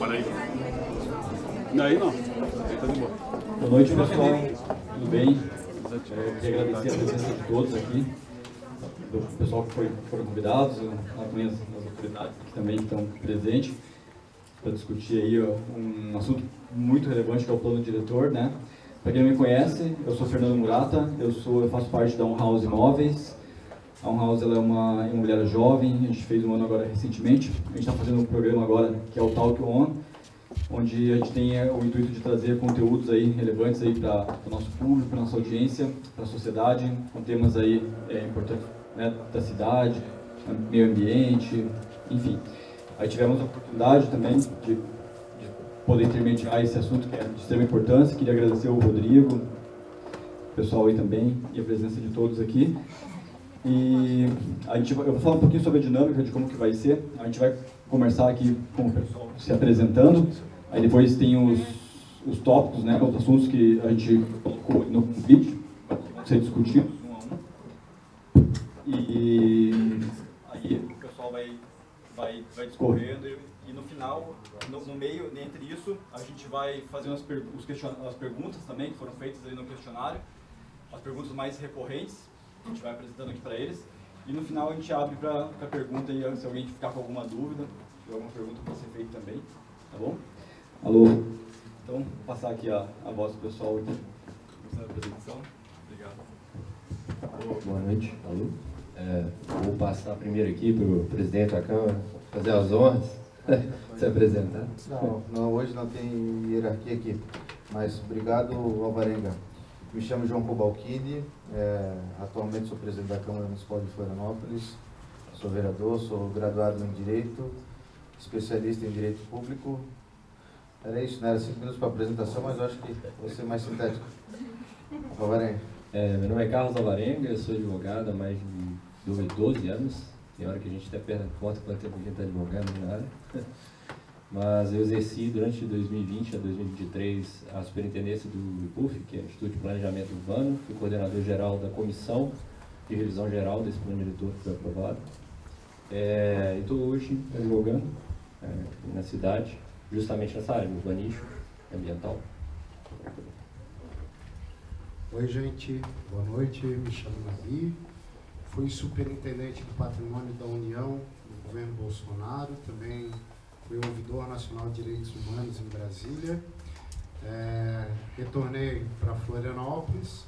microfone aí. Daí não. Aí tá de boa. Boa noite, pessoal. Tudo bem? Queria agradecer a presença de todos aqui, do pessoal que foram convidados, as autoridades que também estão presentes, para discutir aí um assunto muito relevante que é o plano diretor, né? Para quem não me conhece, eu sou Fernando Murata, eu faço parte da On House Imóveis. A On House ela é uma imobiliária jovem, a gente fez um ano agora recentemente. A gente está fazendo um programa agora que é o Talk On, onde a gente tem o intuito de trazer conteúdos aí relevantes aí para o nosso público, para a nossa audiência, para a sociedade, com temas aí importantes, né, da cidade, meio ambiente, enfim. Aí tivemos a oportunidade também de poder intermediar esse assunto que é de extrema importância. Queria agradecer ao Rodrigo, o pessoal aí também, e a presença de todos aqui. E eu vou falar um pouquinho sobre a dinâmica de como que vai ser. A gente vai começar aqui com o pessoal se apresentando. Aí depois tem os tópicos, né, os assuntos que a gente colocou no vídeo, vão ser discutidos um a um. E aí o pessoal vai discorrendo e no final, no meio, entre isso, a gente vai fazer as perguntas também que foram feitas ali no questionário, as perguntas mais recorrentes, a gente vai apresentando aqui para eles. E no final a gente abre para pergunta e se alguém ficar com alguma dúvida, se tiver alguma pergunta para ser feita também, tá bom? Alô? Então, vou passar aqui a voz do pessoal aqui. Começando a apresentação. Obrigado. Boa noite. Alô? Vou passar primeiro aqui para o presidente da Câmara, fazer as honras, se apresentar. Não, hoje não tem hierarquia aqui, mas obrigado, Alvarenga. Me chamo João Cobalcini, atualmente sou presidente da Câmara Municipal de Florianópolis, sou vereador, sou graduado em Direito, especialista em Direito Público. Era isso, não era 5 minutos para a apresentação, mas eu acho que vou ser mais sintético. Alvarenga. Meu nome é Carlos Alvarenga, eu sou advogado há mais de 12 anos. Tem hora que a gente até perde conta quanto tempo a gente está advogando na área. Mas eu exerci durante 2020 a 2023 a superintendência do IPUF, que é o Instituto de Planejamento Urbano. Fui coordenador geral da comissão de revisão geral desse plano diretor que foi aprovado. E estou hoje advogando na cidade, justamente nessa área, urbanístico, ambiental. Oi, gente. Boa noite. Me chamo Nabi. Fui superintendente do Patrimônio da União no governo Bolsonaro. Também fui ouvidor nacional de direitos humanos em Brasília. Retornei para Florianópolis.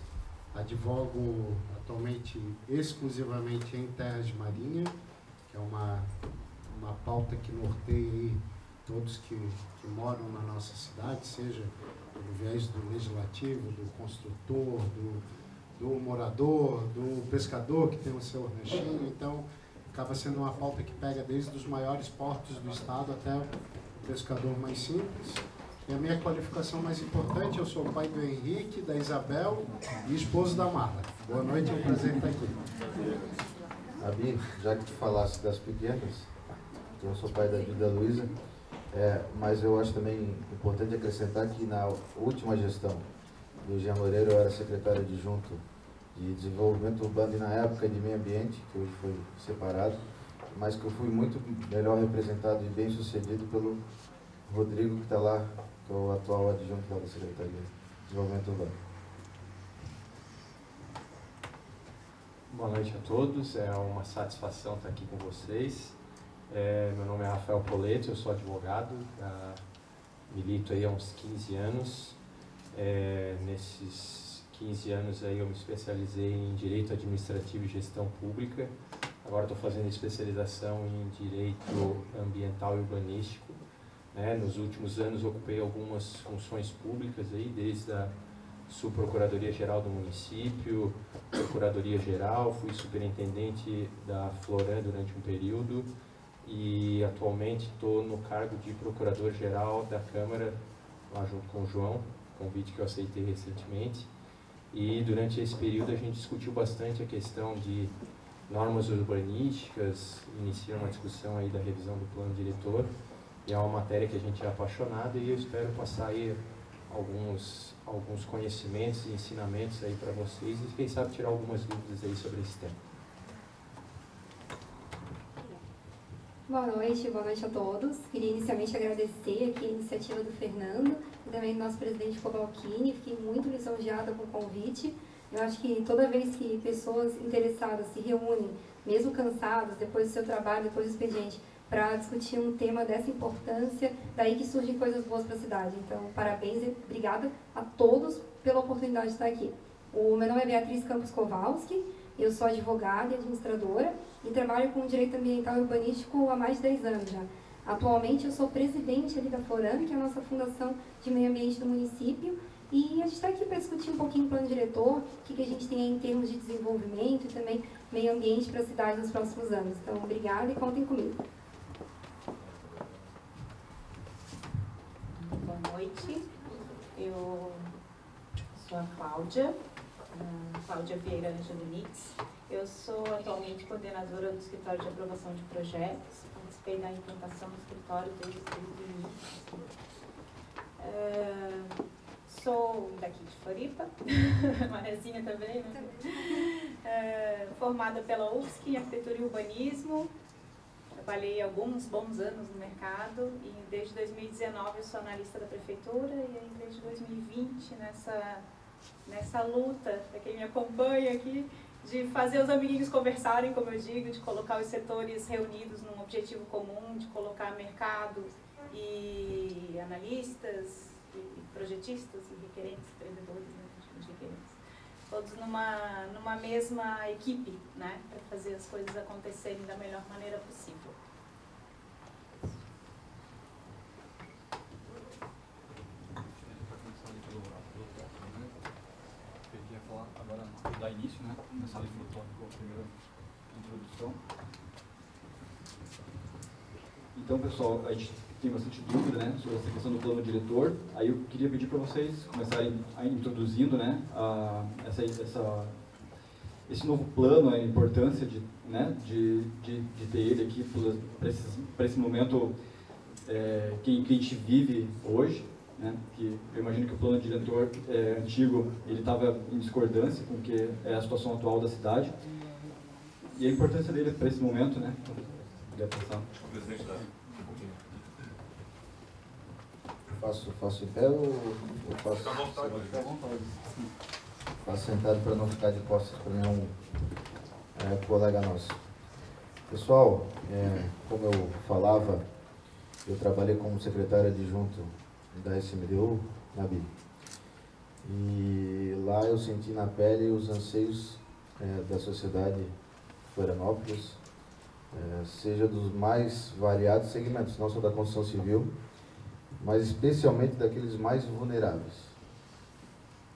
Advogo atualmente exclusivamente em terras de marinha, que é uma pauta que norteia aí todos que moram na nossa cidade, seja pelo viés do legislativo, do construtor, do morador, do pescador que tem o seu ranchinho. Então, acaba sendo uma pauta que pega desde os maiores portos do estado até o pescador mais simples. E a minha qualificação mais importante, eu sou pai do Henrique, da Isabel e esposo da Marla. Boa noite, é um prazer estar aqui. Abi, já que tu falasse das pequenas, eu sou pai da Vida Luísa, mas eu acho também importante acrescentar que na última gestão do Jean Loureiro eu era secretário adjunto de Desenvolvimento Urbano e na época de Meio Ambiente, que hoje foi separado, mas que eu fui muito melhor representado e bem sucedido pelo Rodrigo, que está lá, que é o atual adjunto da Secretaria de Desenvolvimento Urbano. Boa noite a todos, é uma satisfação estar aqui com vocês. Meu nome é Rafael Poleto, eu sou advogado, milito aí há uns 15 anos. Nesses 15 anos aí eu me especializei em Direito Administrativo e Gestão Pública. Agora estou fazendo especialização em Direito Ambiental e Urbanístico. Nos últimos anos ocupei algumas funções públicas aí, desde a Subprocuradoria-Geral do município, Procuradoria-Geral, fui superintendente da Floran durante um período e atualmente estou no cargo de Procurador-Geral da Câmara, lá junto com o João, convite que eu aceitei recentemente. E durante esse período a gente discutiu bastante a questão de normas urbanísticas, iniciou uma discussão aí da revisão do plano diretor, e é uma matéria que a gente é apaixonado e eu espero passar aí alguns conhecimentos e ensinamentos aí para vocês e quem sabe tirar algumas dúvidas aí sobre esse tema. boa noite a todos. Queria inicialmente agradecer aqui a iniciativa do Fernando e também do nosso presidente Cobalcini. Fiquei muito lisonjeada com o convite. Eu acho que toda vez que pessoas interessadas se reúnem, mesmo cansadas, depois do seu trabalho, depois do expediente, para discutir um tema dessa importância, daí que surgem coisas boas para a cidade. Então, parabéns e obrigada a todos pela oportunidade de estar aqui. O meu nome é Beatriz Campos Kowalski, eu sou advogada e administradora e trabalho com direito ambiental e urbanístico há mais de 10 anos já. Atualmente eu sou presidente ali da Florame, que é a nossa fundação de meio ambiente do município, e a gente está aqui para discutir um pouquinho o plano diretor, o que a gente tem aí em termos de desenvolvimento e também meio ambiente para a cidade nos próximos anos. Então, obrigada e contem comigo. Boa noite, eu sou a Cláudia Vieira Angelinides. Eu sou atualmente coordenadora do Escritório de Aprovação de Projetos, participei da implantação do escritório desde o início. Sou daqui de Floripa, Marezinha também, né? Formada pela UFSC em Arquitetura e Urbanismo. Trabalhei alguns bons anos no mercado e desde 2019 eu sou analista da prefeitura e aí desde 2020 nessa luta, para quem me acompanha aqui, de fazer os amiguinhos conversarem, como eu digo, de colocar os setores reunidos num objetivo comum, de colocar mercado e analistas, e projetistas e requerentes, empreendedores, né, de requerentes, todos numa mesma equipe, né, para fazer as coisas acontecerem da melhor maneira possível. Agora dar início, né? Começar ali com a primeira introdução. Então, pessoal, a gente tem bastante dúvida, né, sobre essa questão do plano diretor. Aí eu queria pedir para vocês começarem introduzindo, né, esse novo plano, a importância de ter ele aqui para esse momento que a gente vive hoje. Né, que eu imagino que o plano diretor antigo ele estava em discordância com o que é a situação atual da cidade e a importância dele para esse momento, né? Podia passar. Faço em pé ou faço? Fica à vontade. Faço sentado para não ficar de costas para nenhum colega nosso. Pessoal, como eu falava, eu trabalhei como secretário adjunto da SMDU, na BI. E lá eu senti na pele os anseios da sociedade de Florianópolis, seja dos mais variados segmentos, não só da construção civil, mas especialmente daqueles mais vulneráveis,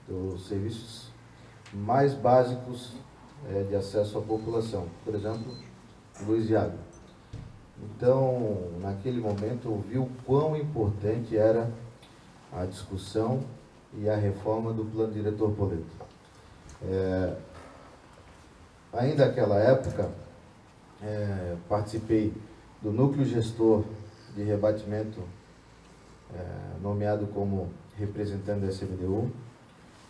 dos serviços mais básicos de acesso à população, por exemplo, luz e água. Então, naquele momento, eu vi o quão importante era a discussão e a reforma do plano diretor Poleto. Ainda naquela época, participei do núcleo gestor de rebatimento, nomeado como representante da SMDU.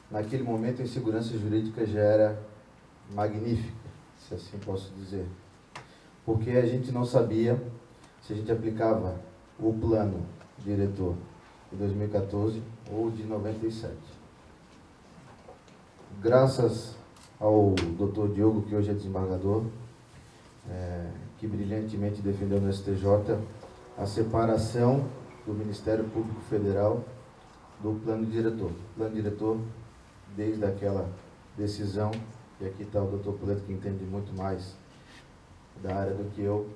Naquele momento, a insegurança jurídica já era magnífica, se assim posso dizer, porque a gente não sabia se a gente aplicava o plano diretor de 2014 ou de 97. Graças ao Dr. Diogo, que hoje é desembargador, que brilhantemente defendeu no STJ a separação do Ministério Público Federal do plano diretor. O plano diretor, desde aquela decisão, e aqui está o Dr. Poleto, que entende muito mais da área do que eu,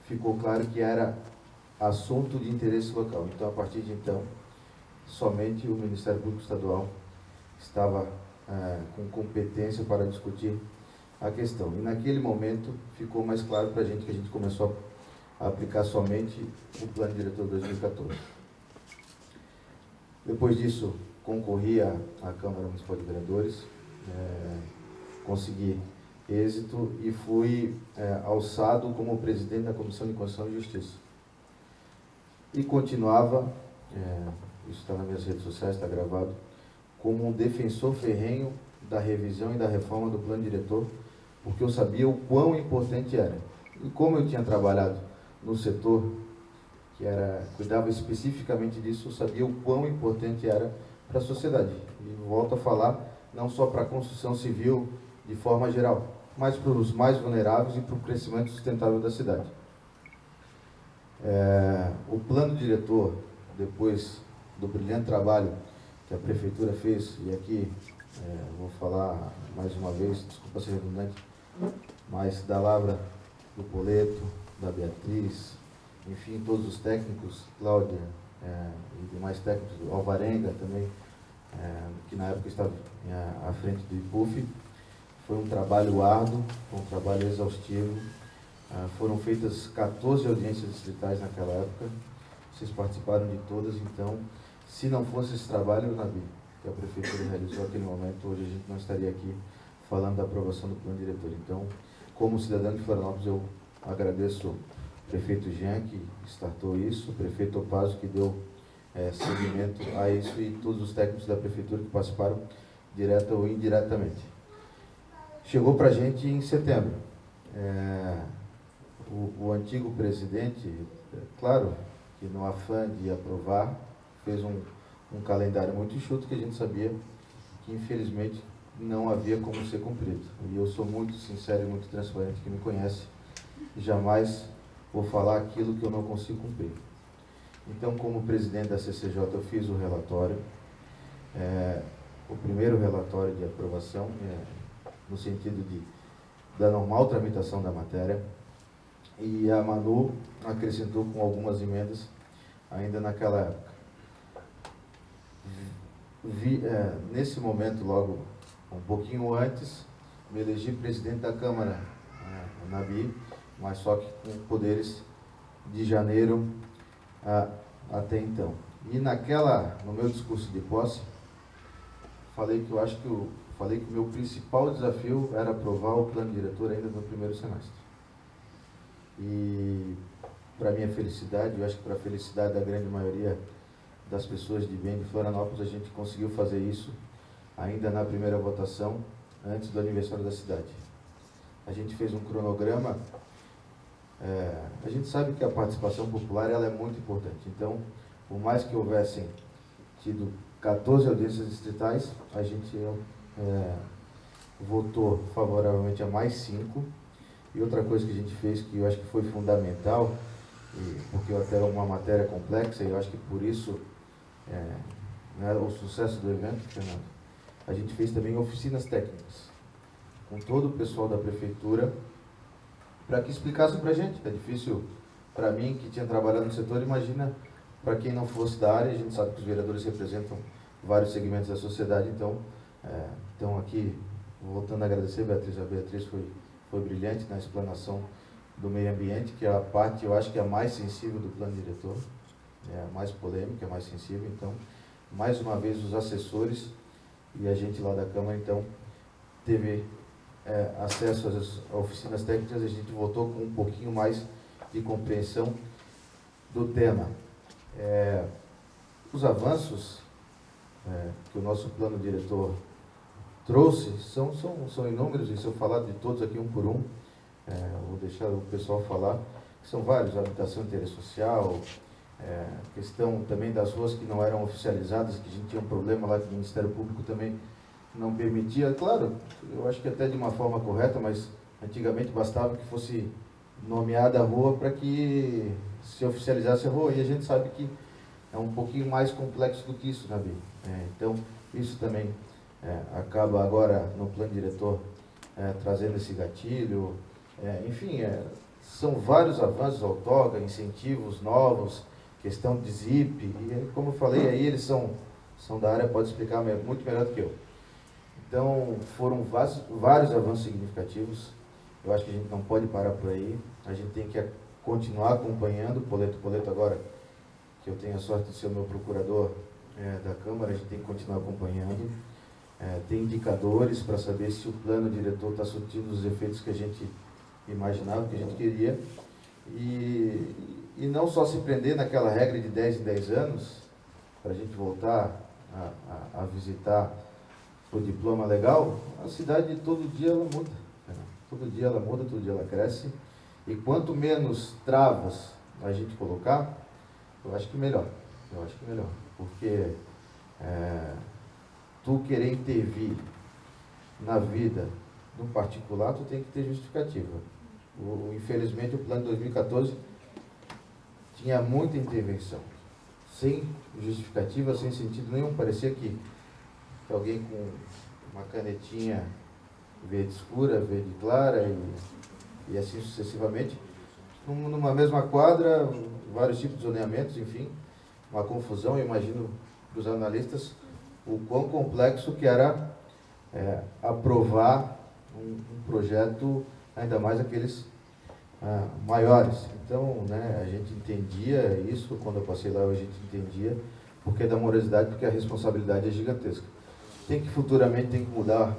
ficou claro que era assunto de interesse local. Então, a partir de então, somente o Ministério Público Estadual estava com competência para discutir a questão. E naquele momento ficou mais claro para a gente que a gente começou a aplicar somente o Plano Diretor 2014. Depois disso, concorri à Câmara Municipal de Vereadores, consegui êxito e fui alçado como presidente da Comissão de Constituição e Justiça. E continuava, isso está nas minhas redes sociais, está gravado, como um defensor ferrenho da revisão e da reforma do plano diretor, porque eu sabia o quão importante era. E como eu tinha trabalhado no setor, que cuidava especificamente disso, sabia o quão importante era para a sociedade. E volto a falar, não só para a construção civil de forma geral, mas para os mais vulneráveis e para o crescimento sustentável da cidade. O plano diretor, depois do brilhante trabalho que a Prefeitura fez, e aqui vou falar mais uma vez, desculpa ser redundante, mas da Lavra, do Poleto, da Beatriz, enfim, todos os técnicos, Cláudia e demais técnicos, do Alvarenga também, que na época estava à frente do IPUF. Foi um trabalho árduo, um trabalho exaustivo. Foram feitas 14 audiências distritais naquela época, vocês participaram de todas, então, se não fosse esse trabalho, Nabi, que a Prefeitura realizou naquele momento, hoje a gente não estaria aqui falando da aprovação do plano diretor. Então, como cidadão de Florianópolis, eu agradeço o prefeito Jean, que startou isso, o prefeito Opazio, que deu seguimento a isso, e todos os técnicos da Prefeitura que participaram, direta ou indiretamente. Chegou para a gente em setembro. O antigo presidente, claro, que no afã de aprovar, fez um calendário muito enxuto que a gente sabia que, infelizmente, não havia como ser cumprido. E eu sou muito sincero e muito transparente, que me conhece, e jamais vou falar aquilo que eu não consigo cumprir. Então, como presidente da CCJ, eu fiz o relatório, o primeiro relatório de aprovação, no sentido da normal tramitação da matéria, e a Manu acrescentou com algumas emendas ainda naquela época. Nesse momento, logo um pouquinho antes, me elegi presidente da Câmara, Nabi, mas só que com poderes de janeiro até então. E no meu discurso de posse, falei que o meu principal desafio era aprovar o plano diretor ainda no primeiro semestre. E, para minha felicidade, eu acho que para a felicidade da grande maioria das pessoas de bem de Florianópolis, a gente conseguiu fazer isso ainda na primeira votação, antes do aniversário da cidade. A gente fez um cronograma. A gente sabe que a participação popular ela é muito importante. Então, por mais que houvessem tido 14 audiências distritais, a gente votou favoravelmente a mais 5. E outra coisa que a gente fez, que eu acho que foi fundamental, porque até é uma matéria complexa, e eu acho que por isso o sucesso do evento, Fernando, a gente fez também oficinas técnicas com todo o pessoal da Prefeitura, para que explicassem para a gente. É difícil para mim, que tinha trabalhado no setor, imagina para quem não fosse da área. A gente sabe que os vereadores representam vários segmentos da sociedade, então aqui, voltando a agradecer a Beatriz. A Beatriz foi brilhante na explanação do meio ambiente, que é a parte, eu acho que é a mais sensível do plano diretor, é a mais polêmica, é a mais sensível. Então, mais uma vez, os assessores e a gente lá da Câmara, então, teve acesso às oficinas técnicas. A gente voltou com um pouquinho mais de compreensão do tema. Os avanços que o nosso plano diretor trouxe são inúmeros, e se eu falar de todos aqui um por um, vou deixar o pessoal falar, que são vários: habitação de interesse social, questão também das ruas que não eram oficializadas, que a gente tinha um problema lá que o Ministério Público também não permitia. Claro, eu acho que até de uma forma correta, mas antigamente bastava que fosse nomeada a rua para que se oficializasse a rua, e a gente sabe que é um pouquinho mais complexo do que isso, Nabi. Então, isso também acaba agora no plano diretor trazendo esse gatilho. Enfim, são vários avanços, outorga, incentivos novos, questão de ZIP, e como eu falei, aí eles são da área, pode explicar muito melhor do que eu. Então, foram vários avanços significativos. Eu acho que a gente não pode parar por aí, a gente tem que continuar acompanhando. Poleto agora, que eu tenho a sorte de ser o meu procurador da Câmara, a gente tem que continuar acompanhando. Tem indicadores para saber se o plano diretor está surtindo os efeitos que a gente imaginava, que a gente queria. E não só se prender naquela regra de 10 em 10 anos, para a gente voltar a visitar o diploma legal. A cidade todo dia ela muda. Todo dia ela muda, todo dia ela cresce. E quanto menos travas a gente colocar, eu acho que melhor. Eu acho que melhor. Porque tu querer intervir na vida do particular, tu tem que ter justificativa. Infelizmente, o plano de 2014 tinha muita intervenção, sem justificativa, sem sentido nenhum. Parecia que alguém com uma canetinha verde escura, verde clara e assim sucessivamente, numa mesma quadra, vários tipos de zoneamentos, enfim, uma confusão. Eu imagino para os analistas o quão complexo que era aprovar um projeto, ainda mais aqueles maiores. Então, né, a gente entendia isso, quando eu passei lá a gente entendia, porque da morosidade, porque a responsabilidade é gigantesca. Futuramente tem que mudar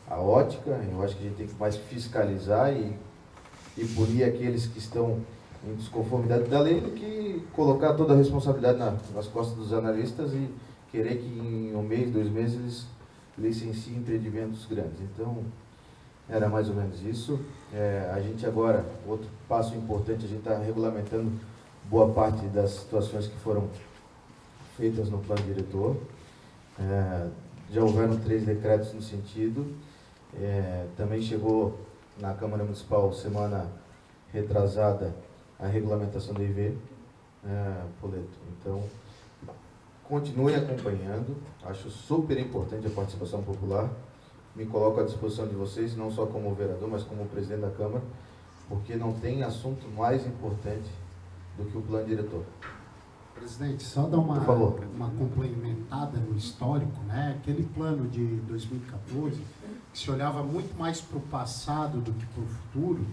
a ótica. Eu acho que a gente tem que mais fiscalizar e punir aqueles que estão em desconformidade da lei, do que colocar toda a responsabilidade nas costas dos analistas e querer que em um mês, 2 meses, eles licenciem empreendimentos grandes. Então, era mais ou menos isso. A gente agora, outro passo importante, a gente está regulamentando boa parte das situações que foram feitas no plano diretor. Já houveram 3 decretos no sentido. Também chegou na Câmara Municipal, semana retrasada, a regulamentação do IV, Poleto. Então, continue acompanhando. Acho super importante a participação popular. Me coloco à disposição de vocês, não só como vereador, mas como presidente da Câmara, porque não tem assunto mais importante do que o plano diretor. Presidente, só dar uma complementada no histórico, né? Aquele plano de 2014, que se olhava muito mais para o passado do que para o futuro,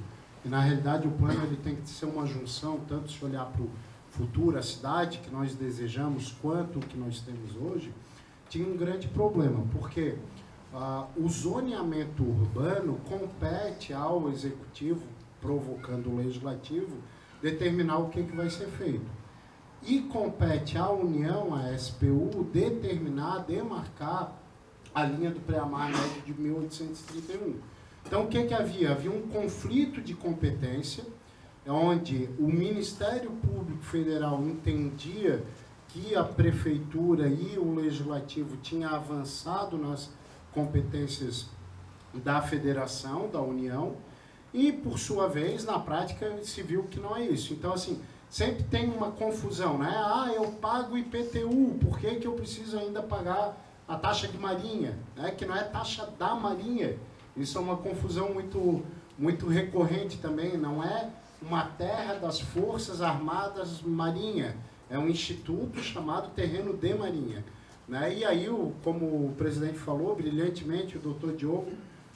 e na realidade o plano ele tem que ser uma junção, tanto se olhar para o futuro, a cidade que nós desejamos, quanto o que nós temos hoje, tinha um grande problema, porque o zoneamento urbano compete ao executivo, provocando o legislativo, determinar o que vai ser feito. E compete à União, à SPU, demarcar a linha do pré-amar médio de 1831. Então, o que havia? Havia um conflito de competência, onde o Ministério Público Federal entendia que a Prefeitura e o Legislativo tinham avançado nas competências da Federação, da União, e, por sua vez, na prática, se viu que não é isso. Então, assim, sempre tem uma confusão, né? Eu pago IPTU, por que eu preciso ainda pagar a taxa de marinha, né? Que não é taxa da marinha. Isso é uma confusão muito recorrente também, não é uma terra das Forças Armadas Marinha, é um instituto chamado Terreno de Marinha. Né? E aí, como o presidente falou brilhantemente, o doutor Diogo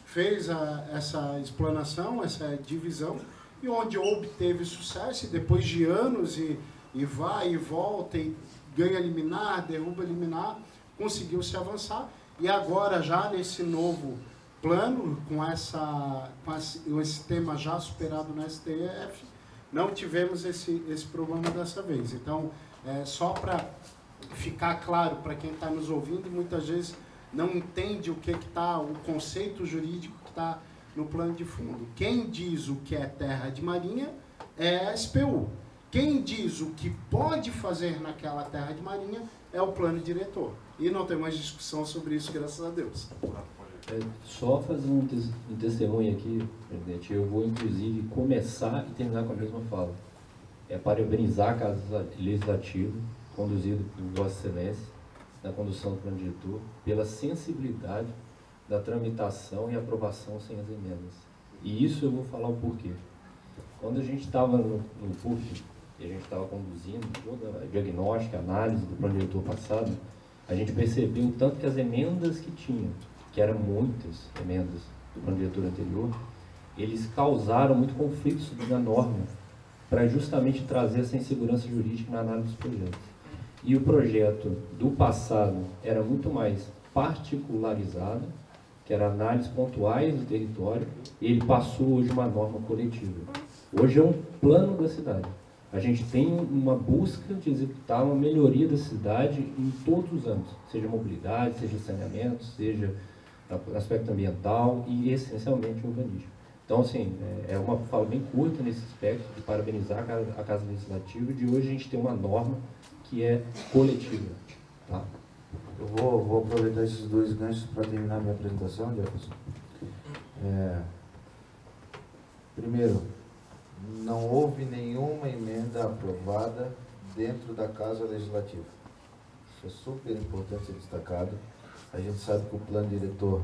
fez essa explanação, essa divisão, e onde obteve sucesso, e depois de anos, e vai e volta, e ganha liminar, derruba liminar, conseguiu se avançar, e agora já nesse novo plano, com esse tema já superado no STF, não tivemos esse problema dessa vez. Então, só para ficar claro para quem está nos ouvindo, muitas vezes não entende o que está, o conceito jurídico que está no plano de fundo. Quem diz o que é terra de marinha é a SPU. Quem diz o que pode fazer naquela terra de marinha é o plano diretor. E não tem mais discussão sobre isso, graças a Deus. Só fazer um testemunho aqui, presidente. Eu vou, inclusive, começar e terminar com a mesma fala. Parabenizar a Casa Legislativa, conduzido por Vossa Excelência, na condução do plano diretor, pela sensibilidade da tramitação e aprovação sem as emendas. E isso eu vou falar o porquê. Quando a gente estava no PUF, e a gente estava conduzindo toda a diagnóstica, a análise do plano diretor passado, a gente percebeu o tanto que as emendas que tinham, que eram muitas emendas do plano diretor anterior, eles causaram muito conflito na norma, para justamente trazer essa insegurança jurídica na análise dos projetos. E o projeto do passado era muito mais particularizado, que era análise pontuais do território, e ele passou hoje uma norma coletiva. Hoje é um plano da cidade. A gente tem uma busca de executar uma melhoria da cidade em todos os âmbitos, seja mobilidade, seja saneamento, seja aspecto ambiental e essencialmente urbanístico. Então, assim, é uma fala bem curta nesse aspecto de parabenizar a Casa Legislativa, de hoje a gente tem uma norma que é coletiva. Tá? Eu vou aproveitar esses dois ganchos para terminar minha apresentação, Jefferson. Primeiro, não houve nenhuma emenda aprovada dentro da Casa Legislativa. Isso é super importante ser destacado. A gente sabe que o plano diretor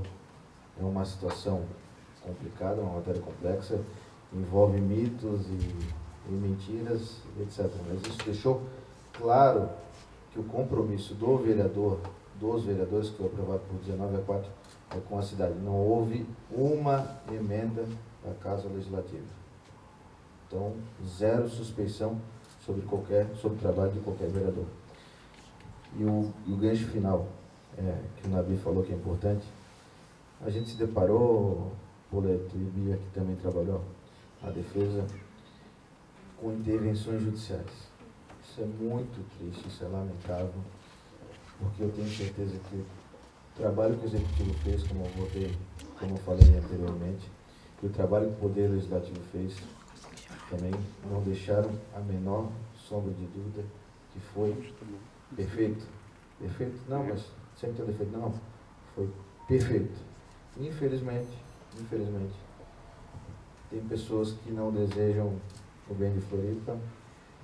é uma situação complicada, uma matéria complexa, envolve mitos e mentiras, etc. Mas isso deixou claro que o compromisso do vereador, dos vereadores, que foi aprovado por 19-4, é com a cidade. Não houve uma emenda da Casa Legislativa. Então, zero suspeição sobre o trabalho de qualquer vereador. E o gancho final, que o Nabi falou que é importante, a gente se deparou, Poleto e Bia, que também trabalhou na defesa, com intervenções judiciais. Isso é muito triste, isso é lamentável, porque eu tenho certeza que o trabalho que o Executivo fez, como eu falei anteriormente, que o trabalho que o Poder Legislativo fez, também não deixaram a menor sombra de dúvida que foi perfeito. Perfeito? Não, mas sempre tem defeito. Não, foi perfeito. Infelizmente, tem pessoas que não desejam o bem de Floripa,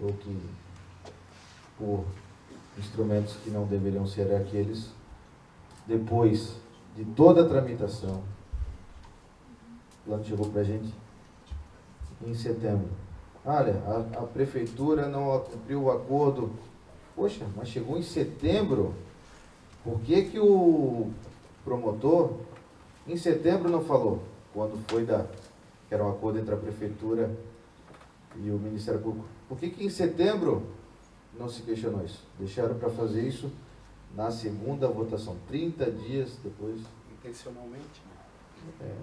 ou que, por instrumentos que não deveriam ser aqueles, depois de toda a tramitação, o plano chegou para a gente em setembro. Olha, a prefeitura não cumpriu o acordo. Poxa, mas chegou em setembro. Por que o promotor em setembro não falou? Quando foi que era um acordo entre a prefeitura e o Ministério Público. Por que em setembro não se questionou isso? Deixaram para fazer isso na segunda votação, 30 dias depois. Intencionalmente?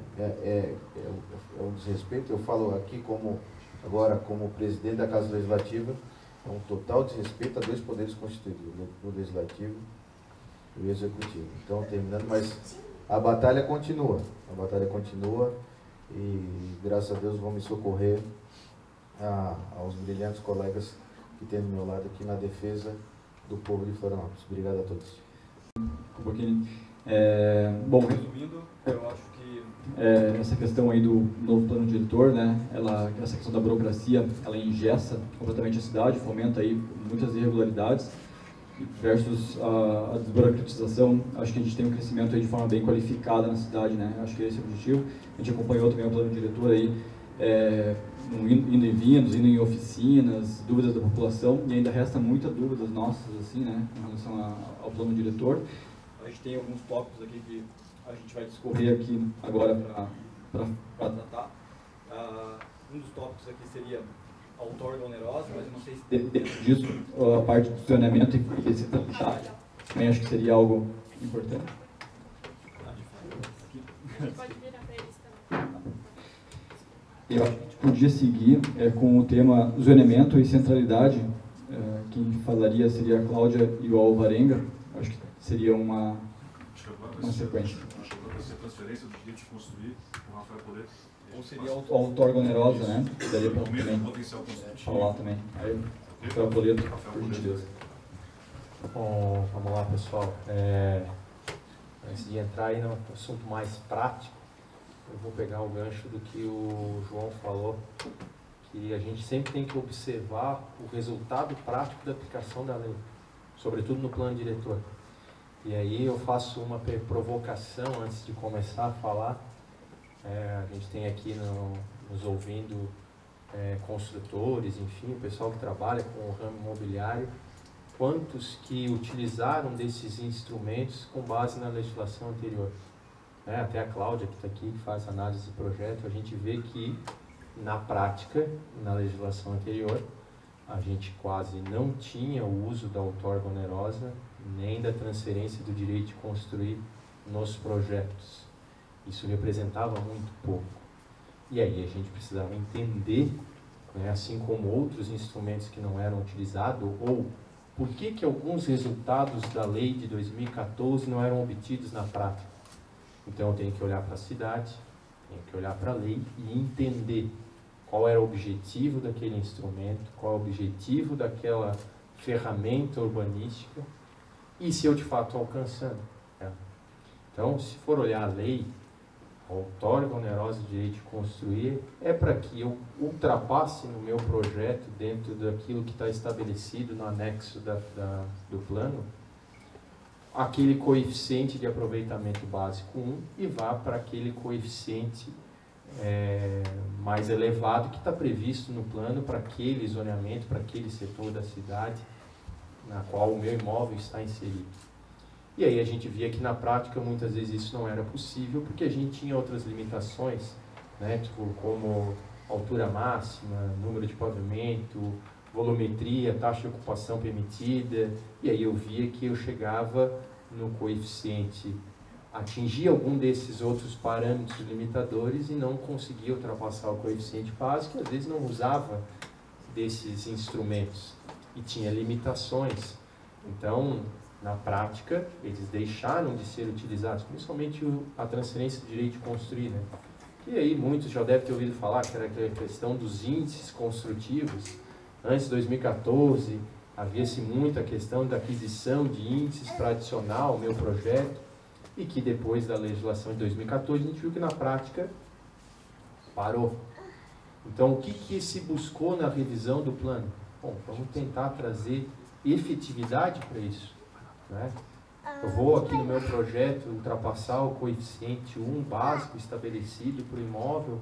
É um desrespeito. Eu falo aqui agora como presidente da Casa Legislativa, é um total desrespeito a dois poderes constituídos, o Legislativo e o Executivo. Então, terminando, mas a batalha continua e, graças a Deus, vão me socorrer aos brilhantes colegas que tem do meu lado aqui na defesa do povo de Florianópolis. Obrigado a todos. Bom, resumindo, eu acho que essa questão aí do novo plano diretor, né, essa questão da burocracia, ela engessa completamente a cidade, fomenta aí muitas irregularidades, versus a desburocratização. Acho que a gente tem um crescimento aí de forma bem qualificada na cidade, né, acho que esse é o objetivo. A gente acompanhou também o plano diretor aí, indo e vindo, indo em oficinas, dúvidas da população, e ainda resta muitas dúvidas nossas, assim, né, em relação ao plano diretor. A gente tem alguns tópicos aqui que a gente vai discorrer aqui agora para tratar. Um dos tópicos aqui seria a outorga onerosa, mas eu não sei se dentro disso a parte do saneamento e centralidade também acho que seria algo importante. Pode virar para eles também. Eu acho que a gente podia seguir com o tema zoneamento e centralidade. Quem falaria seria a Cláudia e o Alvarenga. Acho que seria uma sequência. Chegou a ser transferência do direito de construir, o Rafael poder. Ou seria a outorga onerosa, né? Daria para também potencial construtivo. falar também. Aí, Rafael Poleto, por gentileza. Bom, vamos lá, pessoal. Antes de entrar aí no assunto mais prático, eu vou pegar o gancho do que o João falou, que a gente sempre tem que observar o resultado prático da aplicação da lei, sobretudo no plano diretor. E aí eu faço uma provocação antes de começar a falar. A gente tem aqui nos ouvindo construtores, enfim, o pessoal que trabalha com o ramo imobiliário. Quantos que utilizaram desses instrumentos com base na legislação anterior? Até a Cláudia, que está aqui, que faz análise de projeto, a gente vê que, na prática, na legislação anterior, a gente quase não tinha o uso da outorga onerosa, nem da transferência do direito de construir nos projetos. Isso representava muito pouco. E aí a gente precisava entender, assim como outros instrumentos que não eram utilizados, ou por que alguns resultados da lei de 2014 não eram obtidos na prática. Então eu tenho que olhar para a cidade, Tinha que olhar para a lei e entender qual era o objetivo daquele instrumento, qual é o objetivo daquela ferramenta urbanística e se eu de fato alcançando. Então, se for olhar a lei, a outorga onerosa de direito de construir é para que eu ultrapasse no meu projeto, dentro daquilo que está estabelecido no anexo do plano, aquele coeficiente de aproveitamento básico 1 e vá para aquele coeficiente mais elevado que está previsto no plano para aquele zoneamento, para aquele setor da cidade na qual o meu imóvel está inserido. E aí a gente via que na prática muitas vezes isso não era possível porque a gente tinha outras limitações, né, tipo, como altura máxima, número de pavimento, volumetria, taxa de ocupação permitida, e aí eu via que eu chegava no coeficiente, atingia algum desses outros parâmetros limitadores e não conseguia ultrapassar o coeficiente básico, às vezes não usava desses instrumentos e tinha limitações. Então, na prática, eles deixaram de ser utilizados, principalmente a transferência do direito de construir, né? E aí muitos já devem ter ouvido falar que era aquela questão dos índices construtivos. Antes de 2014, havia-se muita questão da aquisição de índices para adicionar ao meu projeto e que depois da legislação de 2014 a gente viu que na prática parou. Então, o que se buscou na revisão do plano? Bom, vamos tentar trazer efetividade para isso, né? Eu vou aqui no meu projeto ultrapassar o coeficiente 1 básico estabelecido para o imóvel.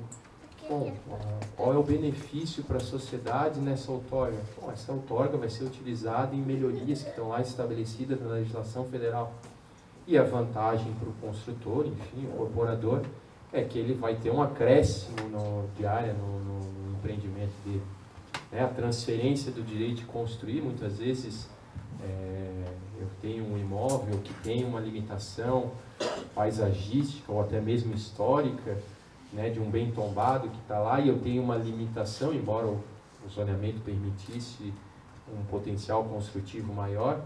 Bom, qual é o benefício para a sociedade nessa outorga? Bom, essa outorga vai ser utilizada em melhorias que estão lá estabelecidas na legislação federal. E a vantagem para o construtor, enfim, o incorporador, é que ele vai ter um acréscimo de área no empreendimento dele. A transferência do direito de construir, muitas vezes, eu tenho um imóvel que tem uma limitação paisagística ou até mesmo histórica, né, de um bem tombado que está lá, e eu tenho uma limitação, embora o zoneamento permitisse um potencial construtivo maior,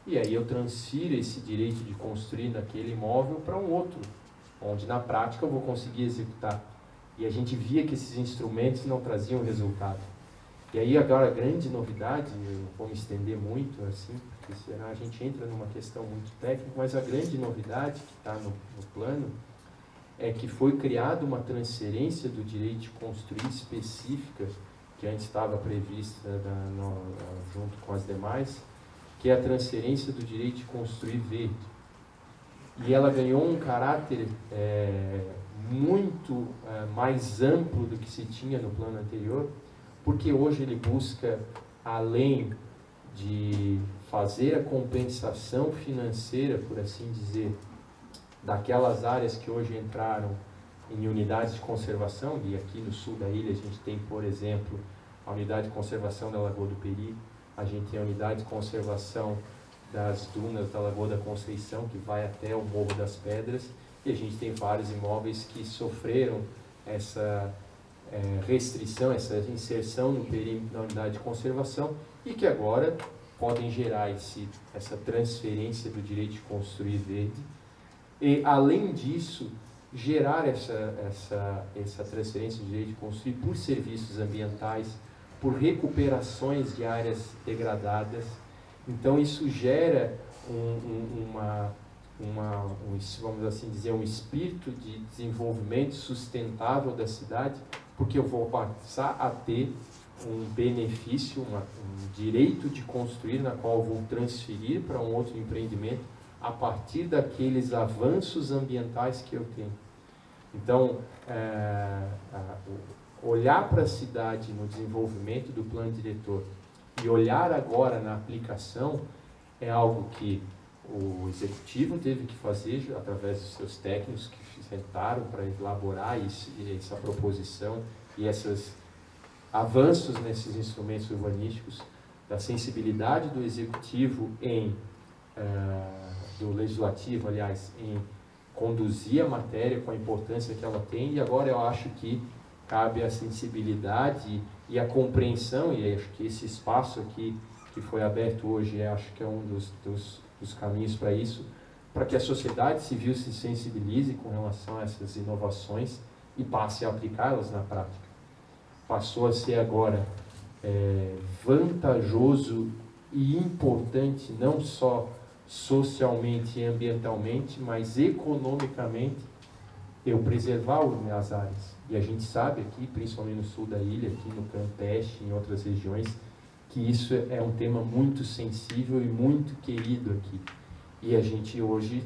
e aí eu transfiro esse direito de construir naquele imóvel para um outro, onde na prática eu vou conseguir executar. E a gente via que esses instrumentos não traziam resultado. E aí agora a grande novidade, eu vou me estender muito assim, porque senão a gente entra numa questão muito técnica, mas a grande novidade que está no plano é que foi criada uma transferência do direito de construir específica, que antes estava prevista junto com as demais, que é a transferência do direito de construir verde. E ela ganhou um caráter muito mais amplo do que se tinha no plano anterior, porque hoje ele busca, além de fazer a compensação financeira, por assim dizer, daquelas áreas que hoje entraram em unidades de conservação, e aqui no sul da ilha a gente tem, por exemplo, a unidade de conservação da Lagoa do Peri, a gente tem a unidade de conservação das dunas da Lagoa da Conceição, que vai até o Morro das Pedras, e a gente tem vários imóveis que sofreram essa restrição, essa inserção no perímetro da unidade de conservação, e que agora podem gerar essa transferência do direito de construir verde, e, além disso, gerar essa transferência de direito de construir por serviços ambientais, por recuperações de áreas degradadas. Então, isso gera vamos assim dizer, um espírito de desenvolvimento sustentável da cidade, porque eu vou passar a ter um benefício, um direito de construir, na qual eu vou transferir para um outro empreendimento a partir daqueles avanços ambientais que eu tenho. Então, olhar para a cidade no desenvolvimento do plano diretor e olhar agora na aplicação é algo que o executivo teve que fazer através dos seus técnicos que sentaram para elaborar essa proposição e esses avanços nesses instrumentos urbanísticos, da sensibilidade do executivo do legislativo, aliás, em conduzir a matéria com a importância que ela tem, e agora eu acho que cabe a sensibilidade e a compreensão, e acho que esse espaço aqui que foi aberto hoje, acho que é um dos caminhos para isso, para que a sociedade civil se sensibilize com relação a essas inovações e passe a aplicá-las na prática. Passou a ser agora vantajoso e importante, não só socialmente e ambientalmente, mas economicamente, eu preservar as áreas. E a gente sabe aqui, principalmente no sul da ilha, aqui no Campeche, em outras regiões, que isso é um tema muito sensível e muito querido aqui. E a gente hoje,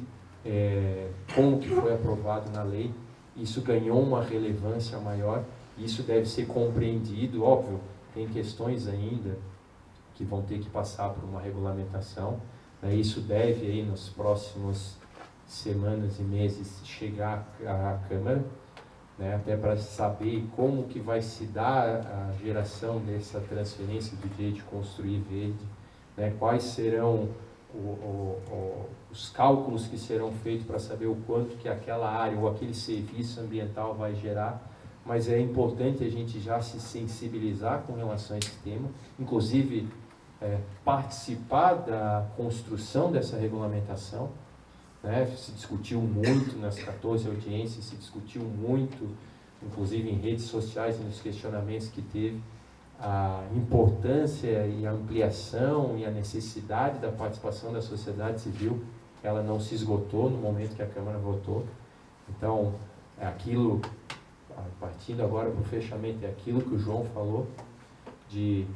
com o que foi aprovado na lei, isso ganhou uma relevância maior, isso deve ser compreendido, óbvio, tem questões ainda que vão ter que passar por uma regulamentação, né? Isso deve, aí, nos próximos semanas e meses, chegar à Câmara, né? Até para saber como que vai se dar a geração dessa transferência do direito de construir verde, né? Quais serão os cálculos que serão feitos para saber o quanto que aquela área ou aquele serviço ambiental vai gerar, mas é importante a gente já se sensibilizar com relação a esse tema, inclusive participar da construção dessa regulamentação, né? Se discutiu muito nas 14 audiências, se discutiu muito, inclusive em redes sociais e nos questionamentos que teve, a importância e a ampliação e a necessidade da participação da sociedade civil. Ela não se esgotou no momento que a Câmara votou. Então, aquilo, partindo agora para o fechamento, é aquilo que o João falou, de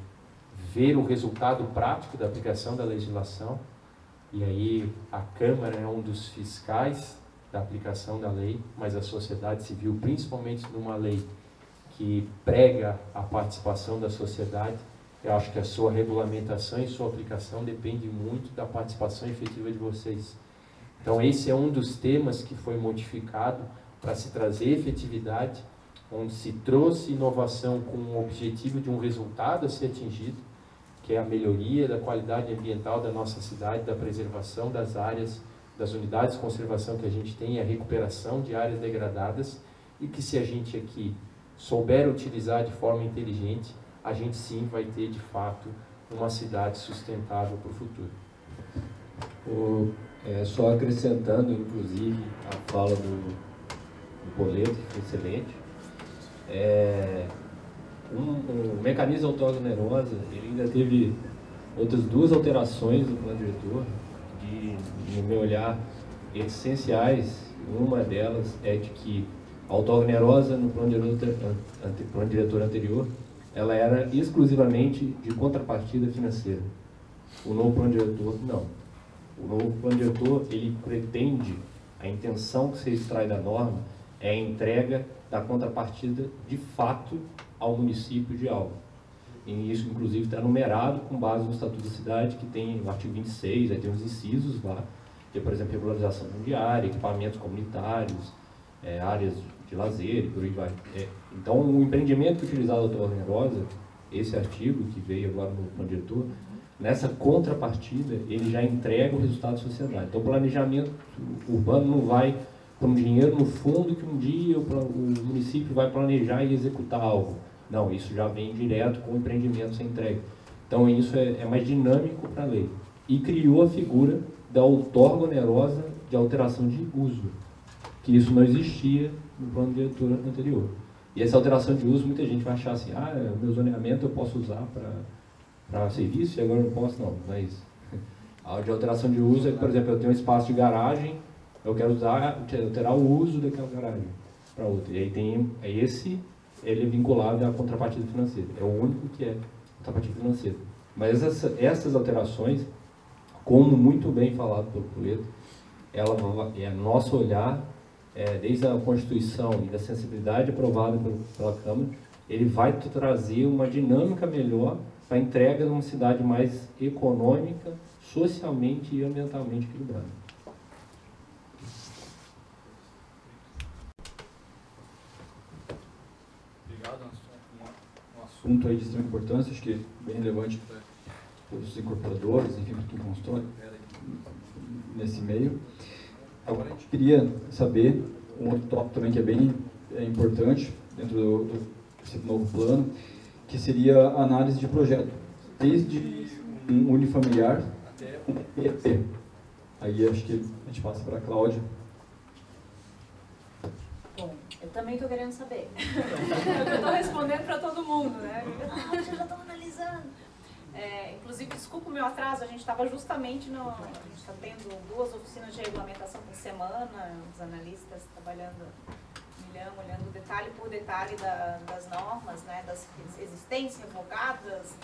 ver o resultado prático da aplicação da legislação. E aí a Câmara é um dos fiscais da aplicação da lei, mas a sociedade civil, principalmente numa lei que prega a participação da sociedade, eu acho que a sua regulamentação e sua aplicação depende muito da participação efetiva de vocês. Então esse é um dos temas que foi modificado para se trazer efetividade, onde se trouxe inovação com o objetivo de um resultado a ser atingido, que é a melhoria da qualidade ambiental da nossa cidade, da preservação das áreas, das unidades de conservação que a gente tem, a recuperação de áreas degradadas, e que se a gente aqui souber utilizar de forma inteligente, a gente sim vai ter de fato uma cidade sustentável para o futuro. Só acrescentando, inclusive, a fala do Poleto, que foi excelente, o mecanismo de outorga onerosa, ele ainda teve outras duas alterações do plano diretor, no meu olhar, essenciais. Uma delas é de que a outorga onerosa no plano diretor anterior, ela era exclusivamente de contrapartida financeira. O novo plano diretor, não. O novo plano diretor, ele pretende, a intenção que se extrai da norma é a entrega da contrapartida de fato ao município de algo. E isso, inclusive, está numerado com base no Estatuto da Cidade, que tem no artigo 26, aí tem uns incisos lá, que é, por exemplo, regularização fundiária, equipamentos comunitários, áreas de lazer, e por aí vai. Então, o empreendimento que utilizava a outorga onerosa, esse artigo que veio agora no plano diretor, nessa contrapartida, ele já entrega o resultado à sociedade. Então, o planejamento urbano não vai para um dinheiro no fundo que um dia o município vai planejar e executar algo. Não, isso já vem direto com o empreendimento sem entrega. Então, isso é mais dinâmico para a lei. E criou a figura da outorga onerosa de alteração de uso, que isso não existia no plano diretor anterior. E essa alteração de uso, muita gente vai achar assim, meu zoneamento eu posso usar para serviço e agora eu não posso, não é isso. A de alteração de uso é que, por exemplo, eu tenho um espaço de garagem, eu quero alterar o uso daquela garagem para outra. E aí ele é vinculado à contrapartida financeira. É o único que é contrapartida financeira. Mas essas alterações, como muito bem falado pelo Poleto, nosso olhar, desde a Constituição e da sensibilidade aprovada pela Câmara, ele vai trazer uma dinâmica melhor para a entrega de uma cidade mais econômica, socialmente e ambientalmente equilibrada. Obrigado. Um assunto aí de extrema importância, acho que bem relevante para os incorporadores, enfim, para quem constrói nesse meio. Agora a gente queria saber um outro tópico também que é bem importante dentro desse novo plano, que seria a análise de projeto, desde um unifamiliar até um EP. Aí acho que a gente passa para a Cláudia. Bom, eu também estou querendo saber. Eu estou respondendo para todo mundo, né? Vocês já estão analisando. Inclusive, desculpa o meu atraso, a gente estava justamente a gente está tendo 2 oficinas de regulamentação por semana, os analistas trabalhando olhando detalhe por detalhe das normas, né, das existentes, revogadas,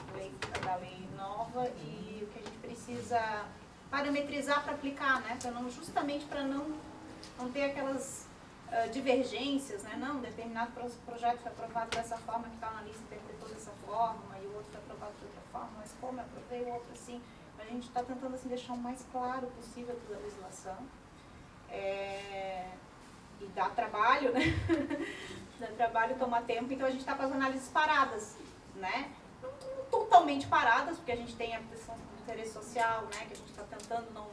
da lei nova, e o que a gente precisa parametrizar para aplicar, né, justamente para não ter aquelas divergências, né, não, determinado projeto foi aprovado dessa forma, que está na lista interpretou dessa forma, e o outro foi aprovado de outra forma, mas como eu aprovei o outro assim, a gente está tentando assim, deixar o mais claro possível toda a legislação. E dá trabalho, né? Dá trabalho, toma tempo, então a gente está com as análises paradas, né? Não totalmente paradas, porque a gente tem a questão do interesse social, né? Que a gente está tentando não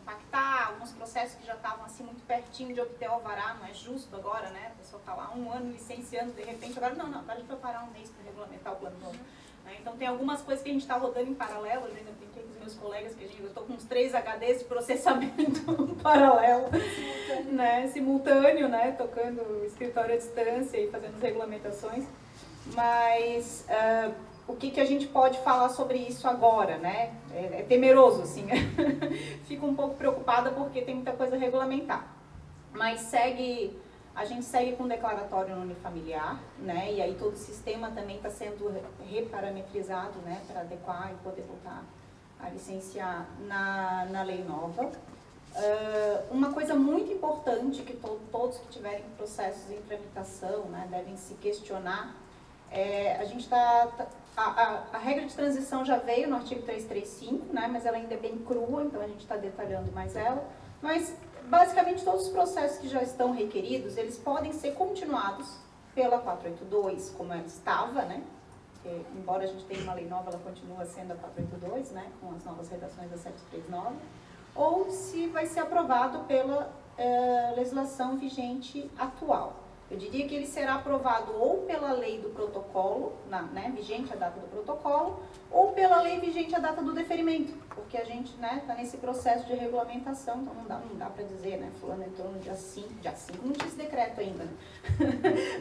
impactar, alguns processos que já estavam assim muito pertinho de obter o alvará, não é justo agora, né? A pessoa está lá 1 ano licenciando, de repente, agora agora a gente vai parar 1 mês para regulamentar o plano novo. Né? Então tem algumas coisas que a gente está rodando em paralelo, eu ainda brinquei com os meus colegas que eu estou com uns 3 HDs de processamento paralelo, né? Simultâneo, né? Tocando o escritório à distância e fazendo as regulamentações. Mas o que a gente pode falar sobre isso agora, né? É temeroso, assim. Fico um pouco preocupada porque tem muita coisa a regulamentar. Mas a gente segue com o declaratório unifamiliar, né? E aí todo o sistema também está sendo reparametrizado, né? Para adequar e poder voltar a licenciar na lei nova. Uma coisa muito importante que todos que tiverem processos em tramitação, né, devem se questionar, a gente a regra de transição já veio no artigo 335, né, mas ela ainda é bem crua, então a gente está detalhando mais ela. Mas, basicamente, todos os processos que já estão requeridos, eles podem ser continuados pela 482, como ela estava, né? Porque, embora a gente tenha uma lei nova, ela continua sendo a 482, né, com as novas redações da 739, ou se vai ser aprovado pela legislação vigente atual. Eu diria que ele será aprovado ou pela lei do protocolo, né, vigente a data do protocolo, ou pela lei vigente a data do deferimento, porque a gente está nesse processo de regulamentação, então não dá para dizer, né, fulano entrou no dia 5 não tinha esse decreto ainda, né?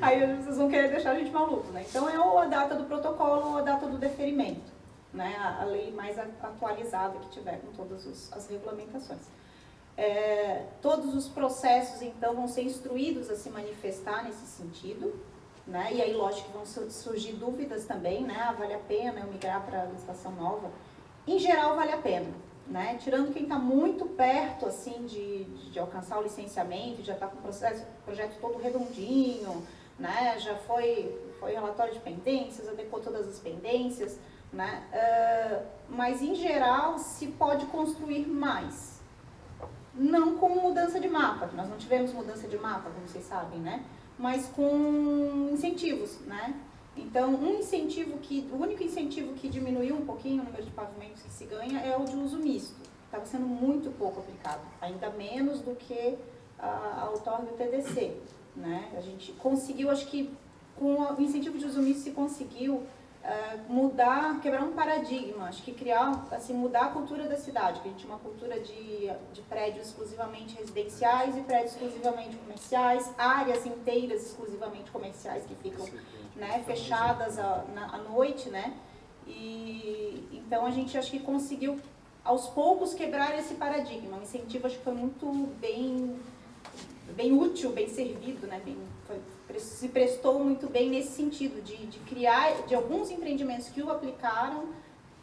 Aí vocês vão querer deixar a gente maluco, né? Então é ou a data do protocolo ou a data do deferimento, né, a lei mais atualizada que tiver com todas as regulamentações. Todos os processos, então, vão ser instruídos a se manifestar nesse sentido, né? E aí, lógico, que vão surgir dúvidas também, né? Vale a pena eu migrar para a legislação nova? Em geral, vale a pena, né? Tirando quem está muito perto, assim, de alcançar o licenciamento, já está com o projeto todo redondinho, né? Já foi relatório de pendências, adequou todas as pendências, né? Mas, em geral, se pode construir mais. Não com mudança de mapa, nós não tivemos mudança de mapa, como vocês sabem, né? Mas com incentivos, né? Então, o único incentivo que diminuiu um pouquinho o número de pavimentos que se ganha é o de uso misto. Estava sendo muito pouco aplicado, ainda menos do que a outorga e o TDC, né? A gente conseguiu, acho que com o incentivo de uso misto se conseguiu quebrar um paradigma, acho que mudar a cultura da cidade, que a gente tinha uma cultura de prédios exclusivamente residenciais e prédios exclusivamente comerciais, áreas inteiras exclusivamente comerciais que ficam, né, fechadas à noite, né, e então a gente acho que conseguiu aos poucos quebrar esse paradigma. O incentivo acho que foi muito bem útil, bem servido, né, se prestou muito bem nesse sentido, de criar, de alguns empreendimentos que o aplicaram,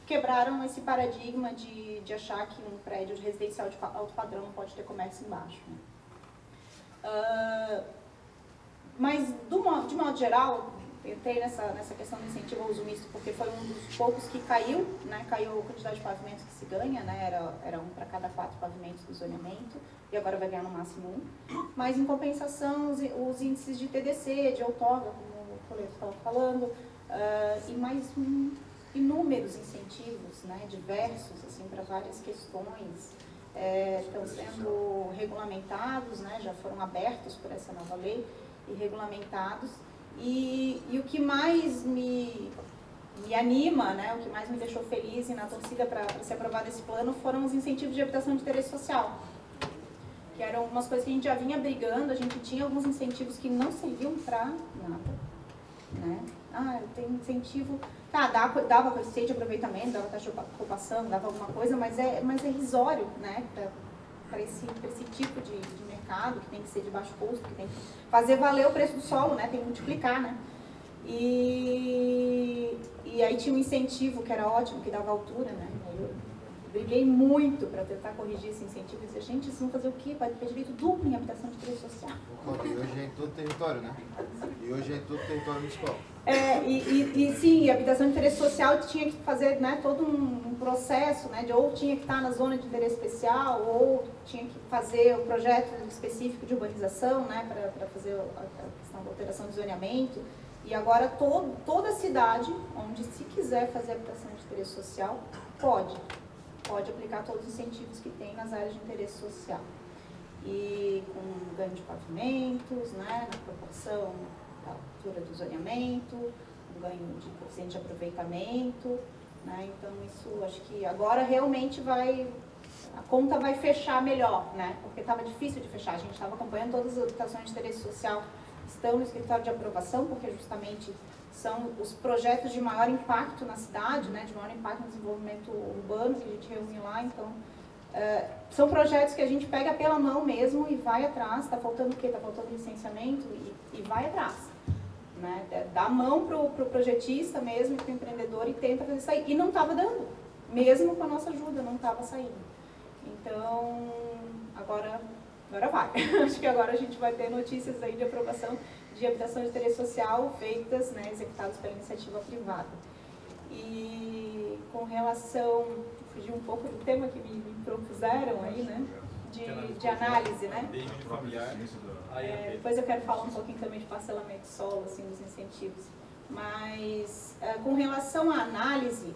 quebraram esse paradigma de achar que um prédio de residencial de alto padrão não pode ter comércio embaixo. Né? Mas, de modo geral, eu entrei nessa questão do incentivo ao uso misto, porque foi um dos poucos que caiu, né? Caiu a quantidade de pavimentos que se ganha, né? Era 1 para cada 4 pavimentos do zoneamento, e agora vai ganhar no máximo 1. Mas, em compensação, os índices de TDC, de outorga, como o Coleto estava falando, e mais inúmeros incentivos, né? Diversos, assim, para várias questões, estão sendo regulamentados, né? Já foram abertos por essa nova lei e regulamentados. E o que mais me anima, né, o que mais me deixou feliz e na torcida para ser aprovado esse plano foram os incentivos de habitação de interesse social. que eram umas coisas que a gente já vinha brigando, a gente tinha alguns incentivos que não serviam para nada, né? Eu tenho incentivo, tá, dava coeficiente de aproveitamento, dava taxa de ocupação, dava alguma coisa, mas é irrisório, né, para esse tipo de mercado, que tem que ser de baixo custo, que tem que fazer valer o preço do solo, né, tem que multiplicar, né. E aí tinha um incentivo que era ótimo, que dava altura, né. Eu briguei muito para tentar corrigir esse incentivo e dizer, gente, vocês vão fazer o quê? Vai ter direito duplo em habitação de interesse social. E hoje é em todo território, né? E hoje é em todo território municipal. Sim, a habitação de interesse social tinha que fazer, né, todo um processo, né, ou tinha que estar na zona de interesse especial, ou tinha que fazer um projeto específico de urbanização, né, para fazer a questão da alteração de zoneamento. E agora toda cidade, onde se quiser fazer habitação de interesse social, pode aplicar todos os incentivos que tem nas áreas de interesse social. E com ganho de pavimentos, né, na proporção da altura do zoneamento, um ganho de coeficiente de aproveitamento, né, então isso acho que agora realmente a conta vai fechar melhor, né, porque estava difícil de fechar, a gente estava acompanhando todas as habitações de interesse social, estão no escritório de aprovação, porque justamente são os projetos de maior impacto na cidade, né, de maior impacto no desenvolvimento urbano, que a gente reúne lá, então são projetos que a gente pega pela mão mesmo e vai atrás. Está faltando o quê? Está faltando licenciamento e vai atrás, né? Dá a mão para o projetista mesmo, para o empreendedor e tenta fazer sair. E não estava dando, mesmo com a nossa ajuda, não estava saindo. Então, agora vai. Acho que agora a gente vai ter notícias aí de aprovação de habitação de interesse social feitas, né, executadas pela iniciativa privada. E com relação, fugir um pouco do tema que me propuseram aí, né, de análise, né? Depois eu quero falar um pouquinho também de parcelamento de solo, assim, dos incentivos. Mas com relação à análise,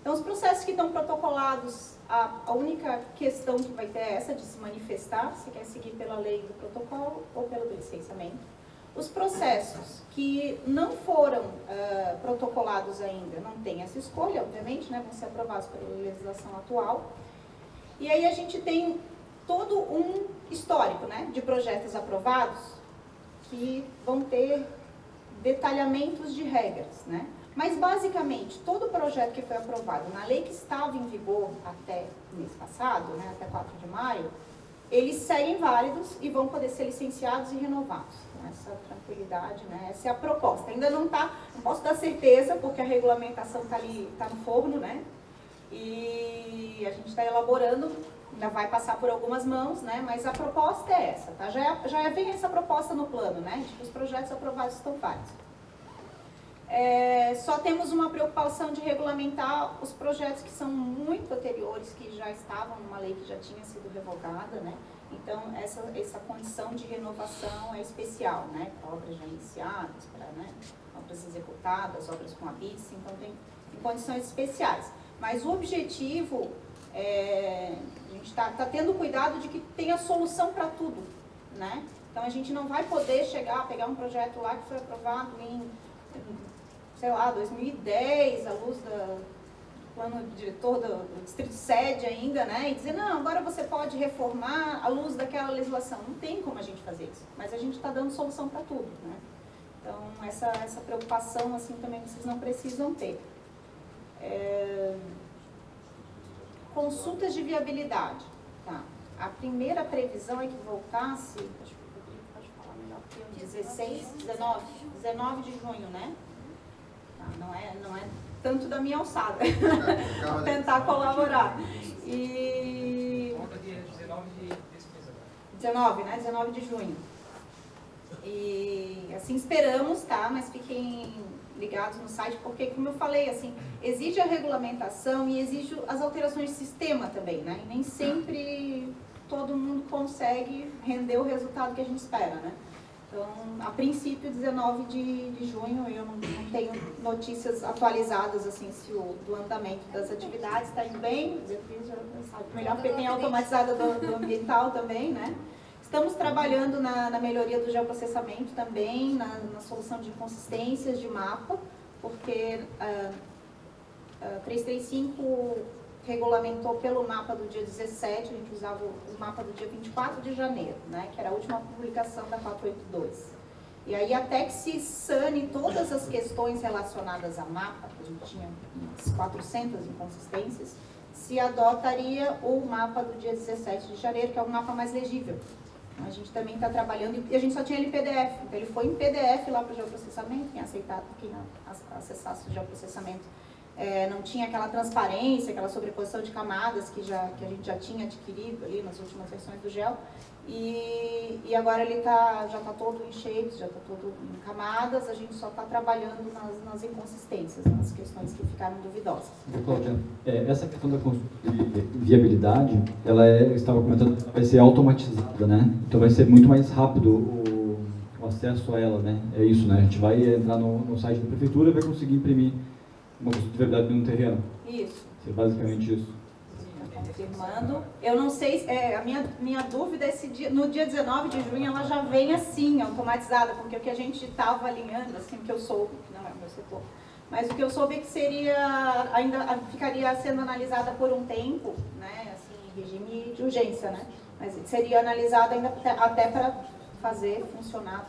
então os processos que estão protocolados, a única questão que vai ter é essa de se manifestar, se quer seguir pela lei do protocolo ou pelo do licenciamento. Os processos que não foram protocolados ainda, não tem essa escolha, obviamente, né, vão ser aprovados pela legislação atual. E aí a gente tem todo um histórico, né, de projetos aprovados que vão ter detalhamentos de regras, né? Mas, basicamente, todo projeto que foi aprovado na lei que estava em vigor até o mês passado, né, até 4 de maio, eles seguem válidos e vão poder ser licenciados e renovados. Com essa tranquilidade, né? Essa é a proposta. Ainda não posso dar certeza, porque a regulamentação está ali, está no forno, né? E a gente está elaborando, ainda vai passar por algumas mãos, né? Mas a proposta é essa, tá? Já vem essa proposta no plano, né? De que os projetos aprovados estão válidos. Só temos uma preocupação de regulamentar os projetos que são muito anteriores, que já estavam numa lei que já tinha sido revogada, né? Então, essa condição de renovação é especial, né? Para obras já iniciadas, para, né, obras executadas, obras com habite, então tem condições especiais. Mas o objetivo, a gente está tendo cuidado de que tenha solução para tudo, né? Então, a gente não vai poder pegar um projeto lá que foi aprovado em, sei lá, 2010, à luz do plano diretor do Distrito Sede ainda, né, e dizer, não, agora você pode reformar à luz daquela legislação. Não tem como a gente fazer isso, mas a gente está dando solução para tudo, né. Então, essa preocupação, assim, também vocês não precisam ter. Consultas de viabilidade, tá. A primeira previsão é que voltasse, acho que o Rodrigo pode falar melhor que eu, 19 de junho, né. Não é tanto da minha alçada. Vou tentar colaborar. E... 19, né? 19 de junho. E assim esperamos, tá? Mas fiquem ligados no site, porque, como eu falei, assim, exige a regulamentação e exige as alterações de sistema também, né? E nem sempre todo mundo consegue render o resultado que a gente espera, né? Então, a princípio, 19 de junho, eu não tenho notícias atualizadas, assim, se do andamento das atividades está indo bem, melhor porque tem automatizada do ambiental também, né? Estamos trabalhando na melhoria do geoprocessamento também, na solução de inconsistências de mapa, porque 335 regulamentou pelo mapa do dia 17, a gente usava o mapa do dia 24 de janeiro, né, que era a última publicação da 482. E aí, até que se sane todas as questões relacionadas a mapa, que a gente tinha umas 400 inconsistências, se adotaria o mapa do dia 17 de janeiro, que é um mapa mais legível. Então, a gente também está trabalhando, e a gente só tinha ele em PDF, então ele foi em PDF lá para o geoprocessamento, quem acessasse o geoprocessamento. Não tinha aquela transparência, aquela sobreposição de camadas que a gente já tinha adquirido ali nas últimas versões do GEL. E agora ele já está todo em shapes, já está todo em camadas, a gente só está trabalhando nas inconsistências, nas questões que ficaram duvidosas. Cláudia, essa questão da viabilidade, estava comentando, vai ser automatizada, né? Então vai ser muito mais rápido o acesso a ela, né? É isso, né? A gente vai entrar no site da prefeitura e vai conseguir imprimir uma custo de verdade no terreno. Isso. É basicamente isso. Confirmando. Eu não sei, a minha dúvida é se no dia 19 de junho ela já vem assim, automatizada, porque o que a gente estava alinhando, assim, que eu soube, que não é o meu setor, mas o que eu soube é que ficaria sendo analisada por um tempo, né, assim, regime de urgência, né, mas seria analisada ainda até para fazer funcionar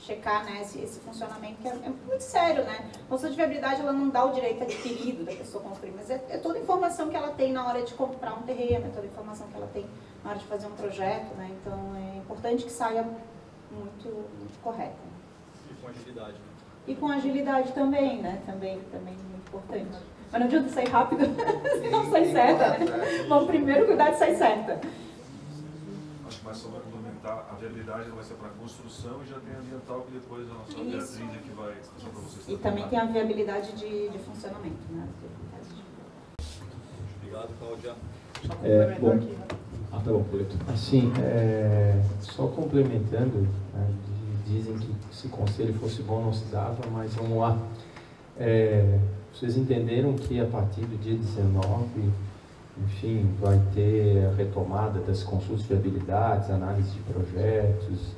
checar, né, esse funcionamento, que é muito sério, né? A noção de viabilidade, ela não dá o direito adquirido da pessoa construir, mas é toda a informação que ela tem na hora de comprar um terreno, é toda a informação que ela tem na hora de fazer um projeto, né? Então, é importante que saia muito correta. E com agilidade, né? E com agilidade também, né? Também muito importante. Mas não adianta sair rápido, senão sai certa, né? Vamos primeiro cuidar de sair certa. Acho que mais só vai complementar, a viabilidade vai ser para construção e já tem a ambiental que depois a nossa Beatriz é que vai explicar para vocês. E também tem a viabilidade de funcionamento, né? Obrigado, Cláudia. Só complementar aqui, né? Tá bom, Polito. Assim, só complementando, né, dizem que se o conselho fosse bom não se dava, mas vamos lá. Vocês entenderam que a partir do dia 19, enfim, vai ter a retomada das consultas de viabilidades, análise de projetos,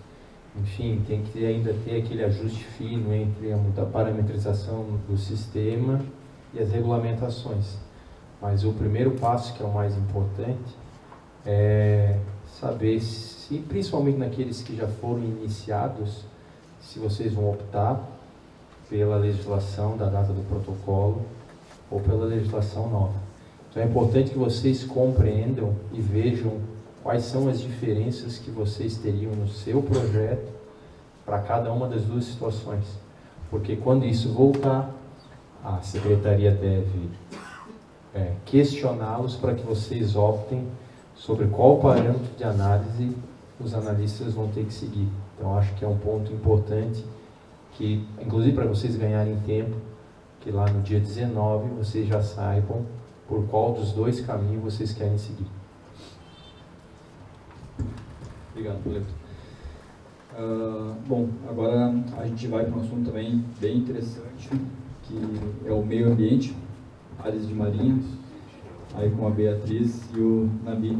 enfim, tem que ainda ter aquele ajuste fino entre a parametrização do sistema e as regulamentações. Mas o primeiro passo, que é o mais importante, é saber se, principalmente naqueles que já foram iniciados, se vocês vão optar pela legislação da data do protocolo ou pela legislação nova. Então é importante que vocês compreendam e vejam quais são as diferenças que vocês teriam no seu projeto para cada uma das duas situações. Porque quando isso voltar, a Secretaria deve questioná-los para que vocês optem sobre qual parâmetro de análise os analistas vão ter que seguir. Então acho que é um ponto importante, que inclusive para vocês ganharem tempo, que lá no dia 19 vocês já saibam por qual dos dois caminhos vocês querem seguir. Obrigado, Polito. Bom, agora a gente vai para um assunto também bem interessante, que é o meio ambiente, áreas de marinha, aí com a Beatriz e o Nabi.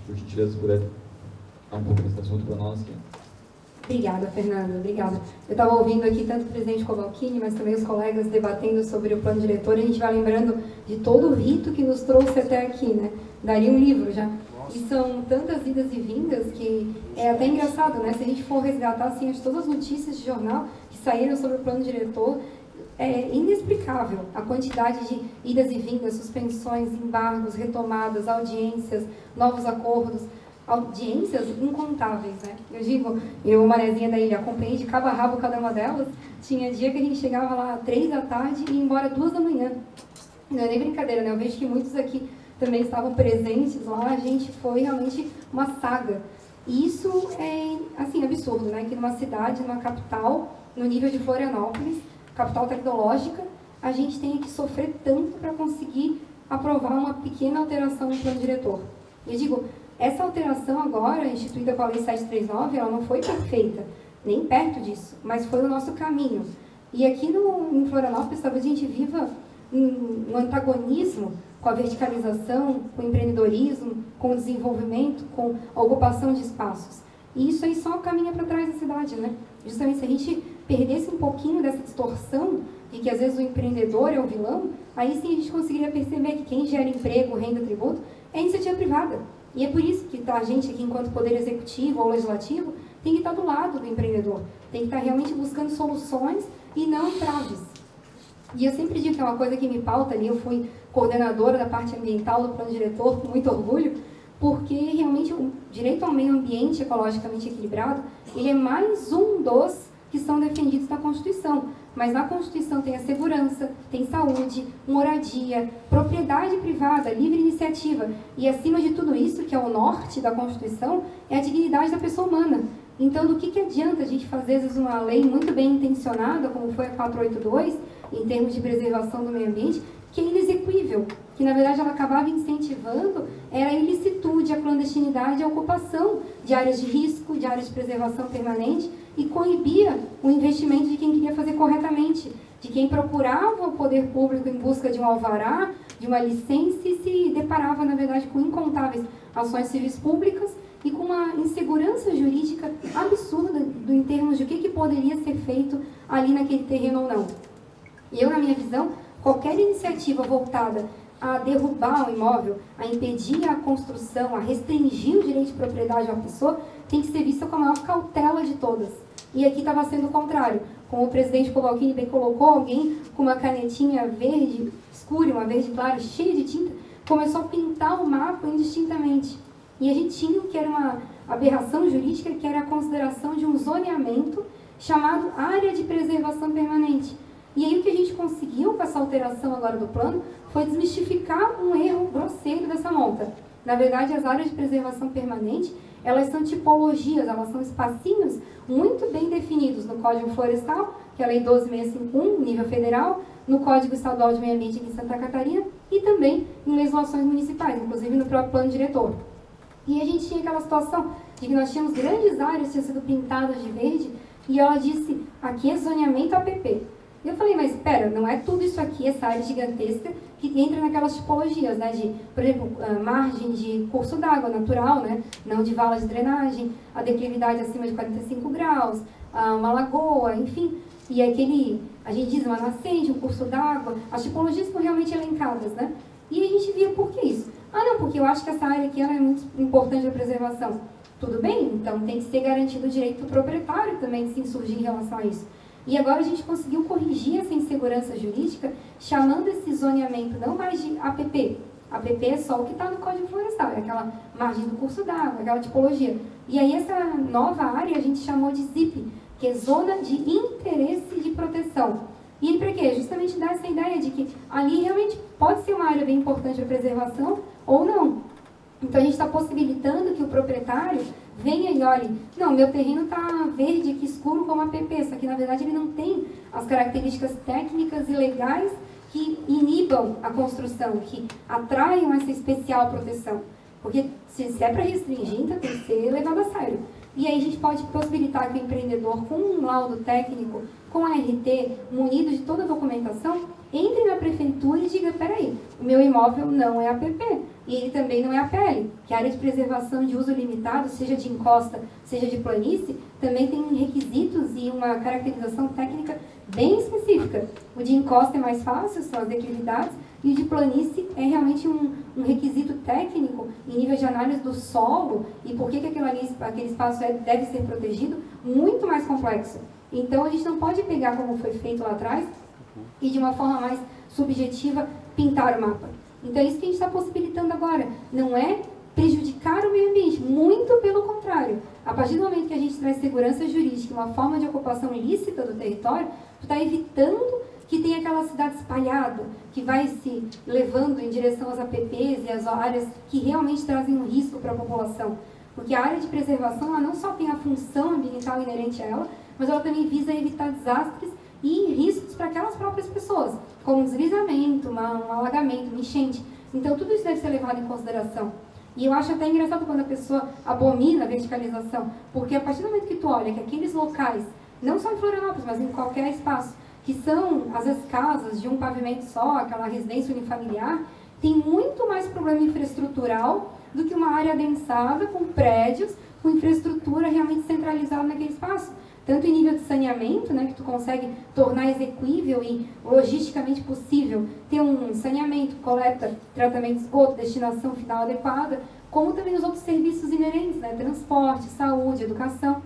Por gentileza, se puder dar um pouco desse assunto para nós aqui. Obrigada, Fernanda, obrigada. Eu estava ouvindo aqui tanto o presidente Cobalcini, mas também os colegas debatendo sobre o plano diretor, e a gente vai lembrando de todo o rito que nos trouxe até aqui, né? Daria um livro já. E são tantas idas e vindas que é até engraçado, né? Se a gente for resgatar, assim, todas as notícias de jornal que saíram sobre o plano diretor, é inexplicável a quantidade de idas e vindas, suspensões, embargos, retomadas, audiências, novos acordos. Audiências incontáveis, né? Eu digo, eu, Marezinha da Ilha, acompanhei de cabo a rabo cada uma delas. Tinha dia que a gente chegava lá 3 da tarde e ia embora 2 da manhã. Não é nem brincadeira, né? Eu vejo que muitos aqui também estavam presentes lá. A gente foi realmente uma saga. E isso é, assim, absurdo, né? Que numa cidade, numa capital, no nível de Florianópolis, capital tecnológica, a gente tenha que sofrer tanto para conseguir aprovar uma pequena alteração no plano diretor. E eu digo, essa alteração agora, instituída com a Lei 739, ela não foi perfeita, nem perto disso, mas foi o nosso caminho. E aqui em Florianópolis, talvez a gente viva um antagonismo com a verticalização, com o empreendedorismo, com o desenvolvimento, com a ocupação de espaços. E isso aí só caminha para trás da cidade, né? Justamente se a gente perdesse um pouquinho dessa distorção, e que às vezes o empreendedor é o vilão, aí sim a gente conseguiria perceber que quem gera emprego, renda, tributo, é a iniciativa privada. E é por isso que a gente aqui, enquanto poder executivo ou legislativo, tem que estar do lado do empreendedor, tem que estar realmente buscando soluções e não traves. E eu sempre digo que é uma coisa que me pauta ali, eu fui coordenadora da parte ambiental do plano diretor, com muito orgulho, porque realmente o direito ao meio ambiente ecologicamente equilibrado, ele é mais um dos que são defendidos na Constituição. Mas na Constituição tem a segurança, tem saúde, moradia, propriedade privada, livre iniciativa. E acima de tudo isso, que é o norte da Constituição, é a dignidade da pessoa humana. Então, do que adianta a gente fazer, às vezes, uma lei muito bem intencionada, como foi a 482, em termos de preservação do meio ambiente, que é inexequível, que na verdade ela acabava incentivando era a ilicitude, a clandestinidade, a ocupação de áreas de risco, de áreas de preservação permanente, e coibia o investimento de quem queria fazer corretamente, de quem procurava o poder público em busca de um alvará, de uma licença, e se deparava, na verdade, com incontáveis ações civis públicas e com uma insegurança jurídica absurda em termos de o que poderia ser feito ali naquele terreno ou não. E eu, na minha visão, qualquer iniciativa voltada a derrubar o imóvel, a impedir a construção, a restringir o direito de propriedade a uma pessoa, tem que ser vista com a maior cautela de todas. E aqui estava sendo o contrário. Como o presidente Cobalcini bem colocou, alguém com uma canetinha verde escura, uma verde clara, cheia de tinta, começou a pintar o mapa indistintamente. E a gente tinha o que era uma aberração jurídica, que era a consideração de um zoneamento chamado área de preservação permanente. E aí o que a gente conseguiu com essa alteração agora do plano foi desmistificar um erro grosseiro dessa monta. Na verdade, as áreas de preservação permanente, elas são tipologias, elas são espacinhos muito bem definidos no Código Florestal, que é a Lei 12.651, nível federal, no Código Estadual de Meio Ambiente aqui em Santa Catarina e também em legislações municipais, inclusive no próprio plano diretor. E a gente tinha aquela situação de que nós tínhamos grandes áreas que tinham sido pintadas de verde e ela disse, aqui é zoneamento APP. E eu falei, mas espera, não é tudo isso aqui, essa área gigantesca, que entra naquelas tipologias, né, de, por exemplo, margem de curso d'água natural, né, não de vala de drenagem, a declividade acima de 45 graus, uma lagoa, enfim. E aquele, a gente diz uma nascente, um curso d'água, as tipologias estão realmente elencadas, né? E a gente via por que isso? Ah, não, porque eu acho que essa área aqui ela é muito importante para a preservação. Tudo bem, então tem que ser garantido o direito do proprietário também de se insurgir em relação a isso. E agora a gente conseguiu corrigir essa insegurança jurídica, chamando esse zoneamento não mais de APP. APP é só o que está no Código Florestal, é aquela margem do curso d'água, aquela tipologia. E aí essa nova área a gente chamou de ZIP, que é Zona de Interesse de Proteção. E para quê? Justamente dar essa ideia de que ali realmente pode ser uma área bem importante para preservação ou não. Então a gente está possibilitando que o proprietário venha e olhe, não, meu terreno está verde aqui escuro como APP, só que na verdade ele não tem as características técnicas e legais que inibam a construção, que atraiam essa especial proteção. Porque se é para restringir, então tem que ser levado a sério. E aí a gente pode possibilitar que o empreendedor, com um laudo técnico, com a RT, munido de toda a documentação, entre na prefeitura e diga, peraí, o meu imóvel não é APP, e ele também não é APL, que a área de preservação de uso limitado, seja de encosta, seja de planície, também tem requisitos e uma caracterização técnica bem específica. O de encosta é mais fácil, são as declividades, e o de planície é realmente um requisito técnico em nível de análise do solo e por que aquele espaço deve ser protegido, muito mais complexo. Então a gente não pode pegar como foi feito lá atrás e de uma forma mais subjetiva pintar o mapa. Então é isso que a gente está possibilitando agora. Não é prejudicar o meio ambiente, muito pelo contrário. A partir do momento que a gente traz segurança jurídica, uma forma de ocupação ilícita do território, tu está evitando que tenha aquela cidade espalhada, que vai se levando em direção às APPs e às áreas que realmente trazem um risco para a população. Porque a área de preservação ela não só tem a função ambiental inerente a ela, mas ela também visa evitar desastres e riscos para aquelas próprias pessoas, como um deslizamento, um alagamento, uma enchente. Então tudo isso deve ser levado em consideração. E eu acho até engraçado quando a pessoa abomina a verticalização, porque a partir do momento que tu olha que aqueles locais, não só em Florianópolis, mas em qualquer espaço, que são, às vezes, casas de um pavimento só, aquela residência unifamiliar, tem muito mais problema infraestrutural do que uma área adensada, com prédios, com infraestrutura realmente centralizada naquele espaço. tanto em nível de saneamento, né, que tu consegue tornar execuível e logisticamente possível ter um saneamento, coleta, tratamento de esgoto, destinação final adequada, como também os outros serviços inerentes, né, transporte, saúde, educação.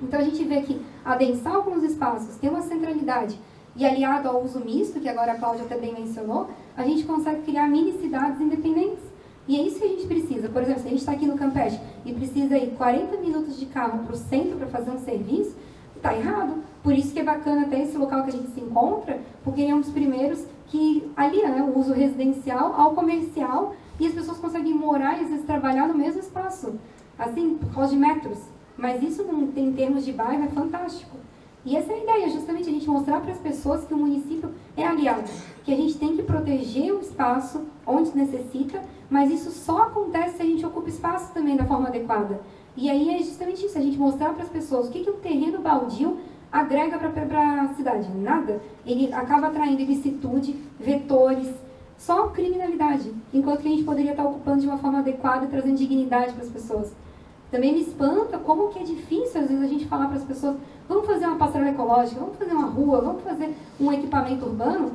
Então a gente vê que adensar alguns espaços, ter uma centralidade e aliado ao uso misto, que agora a Cláudia também mencionou, a gente consegue criar mini cidades independentes. E é isso que a gente precisa. Por exemplo, se a gente está aqui no Campeche e precisa ir 40 minutos de carro para o centro para fazer um serviço, está errado. Por isso que é bacana até esse local que a gente se encontra, porque ele é um dos primeiros que alia, né, o uso residencial ao comercial, e as pessoas conseguem morar e às vezes trabalhar no mesmo espaço, assim, por causa de metros. Mas isso, em termos de bairro, é fantástico. E essa é a ideia, justamente a gente mostrar para as pessoas que o município é aliado, que a gente tem que proteger o espaço onde necessita, mas isso só acontece se a gente ocupa espaço também da forma adequada. E aí é justamente isso, a gente mostrar para as pessoas o que um terreno baldio agrega para a cidade. Nada. Ele acaba atraindo ilicitude, vetores, só criminalidade, enquanto que a gente poderia estar ocupando de uma forma adequada e trazendo dignidade para as pessoas. Também me espanta como que é difícil, às vezes, a gente falar para as pessoas: vamos fazer uma passarela ecológica, vamos fazer uma rua, vamos fazer um equipamento urbano,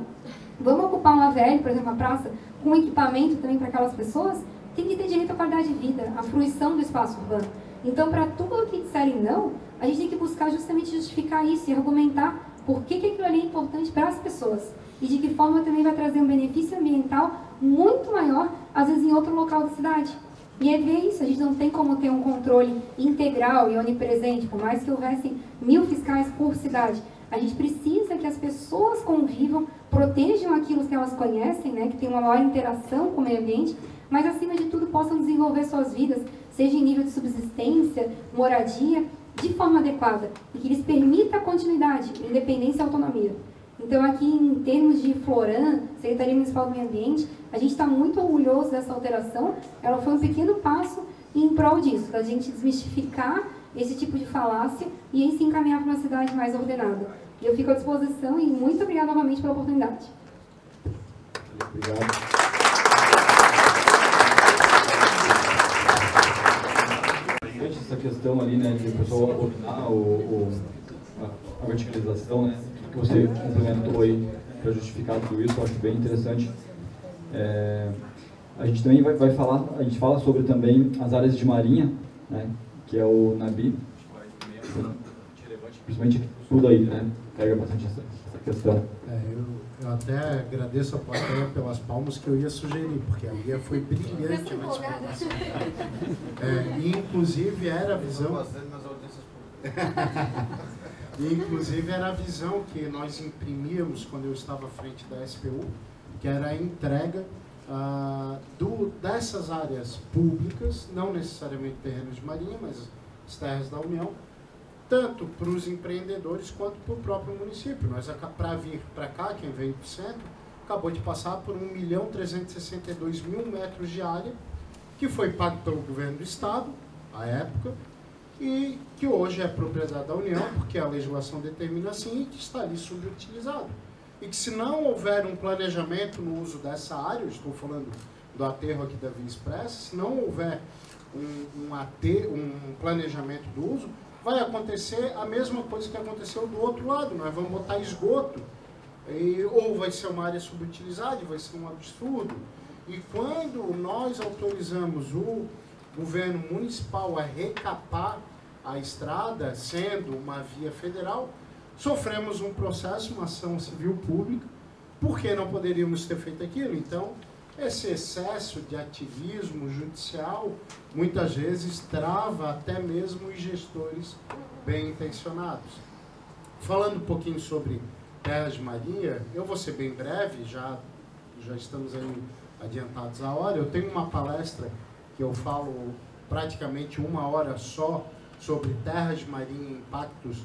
vamos ocupar uma AVL, por exemplo, uma praça, com um equipamento também para aquelas pessoas. Tem que ter direito à qualidade de vida, à fruição do espaço urbano. Então, para tudo que disserem não, a gente tem que buscar justamente justificar isso e argumentar por que aquilo ali é importante para as pessoas e de que forma também vai trazer um benefício ambiental muito maior, às vezes, em outro local da cidade. E é ver isso, a gente não tem como ter um controle integral e onipresente, por mais que houvessem 1000 fiscais por cidade. A gente precisa que as pessoas convivam, protejam aquilo que elas conhecem, né, que tem uma maior interação com o meio ambiente, mas, acima de tudo, possam desenvolver suas vidas, seja em nível de subsistência, moradia, de forma adequada, e que lhes permita a continuidade, independência e autonomia. Então, aqui, em termos de Floran, Secretaria Municipal do Meio Ambiente, a gente está muito orgulhoso dessa alteração. Ela foi um pequeno passo em prol disso, da gente desmistificar esse tipo de falácia e aí se encaminhar para uma cidade mais ordenada. E eu fico à disposição e muito obrigada novamente pela oportunidade. Obrigado. Essa questão ali, né, de a pessoa opinar a verticalização, né, que você complementou aí para justificar tudo isso, eu acho bem interessante. A gente também vai falar, a gente fala sobre também as áreas de marinha, né, que é o NABI, principalmente tudo aí, né, pega bastante essa questão. Eu até agradeço a plateia pelas palmas que eu ia sugerir, porque a Bia foi brilhante na explicação. E inclusive era a visão... Inclusive era a visão que nós imprimíamos quando eu estava à frente da SPU, que era a entrega dessas áreas públicas, não necessariamente terrenos de marinha, mas as terras da União, tanto para os empreendedores quanto para o próprio município. Nós, para vir para cá, quem veio para o centro, acabou de passar por 1.362.000 metros de área, que foi pago pelo governo do Estado, à época, e que hoje é propriedade da União, porque a legislação determina assim, e que está ali subutilizado. E que, se não houver um planejamento no uso dessa área, eu estou falando do aterro aqui da Via Expressa, se não houver um planejamento do uso, vai acontecer a mesma coisa que aconteceu do outro lado. Nós vamos botar esgoto, ou vai ser uma área subutilizada, vai ser um absurdo. E quando nós autorizamos o governo municipal a recapar a estrada, sendo uma via federal, sofremos um processo, uma ação civil pública, porque não poderíamos ter feito aquilo. Então, esse excesso de ativismo judicial, muitas vezes, trava até mesmo os gestores bem intencionados. Falando um pouquinho sobre terras de marinha, eu vou ser bem breve, já estamos aí adiantados à hora. Eu tenho uma palestra que eu falo praticamente 1 hora só sobre terras de marinha e impactos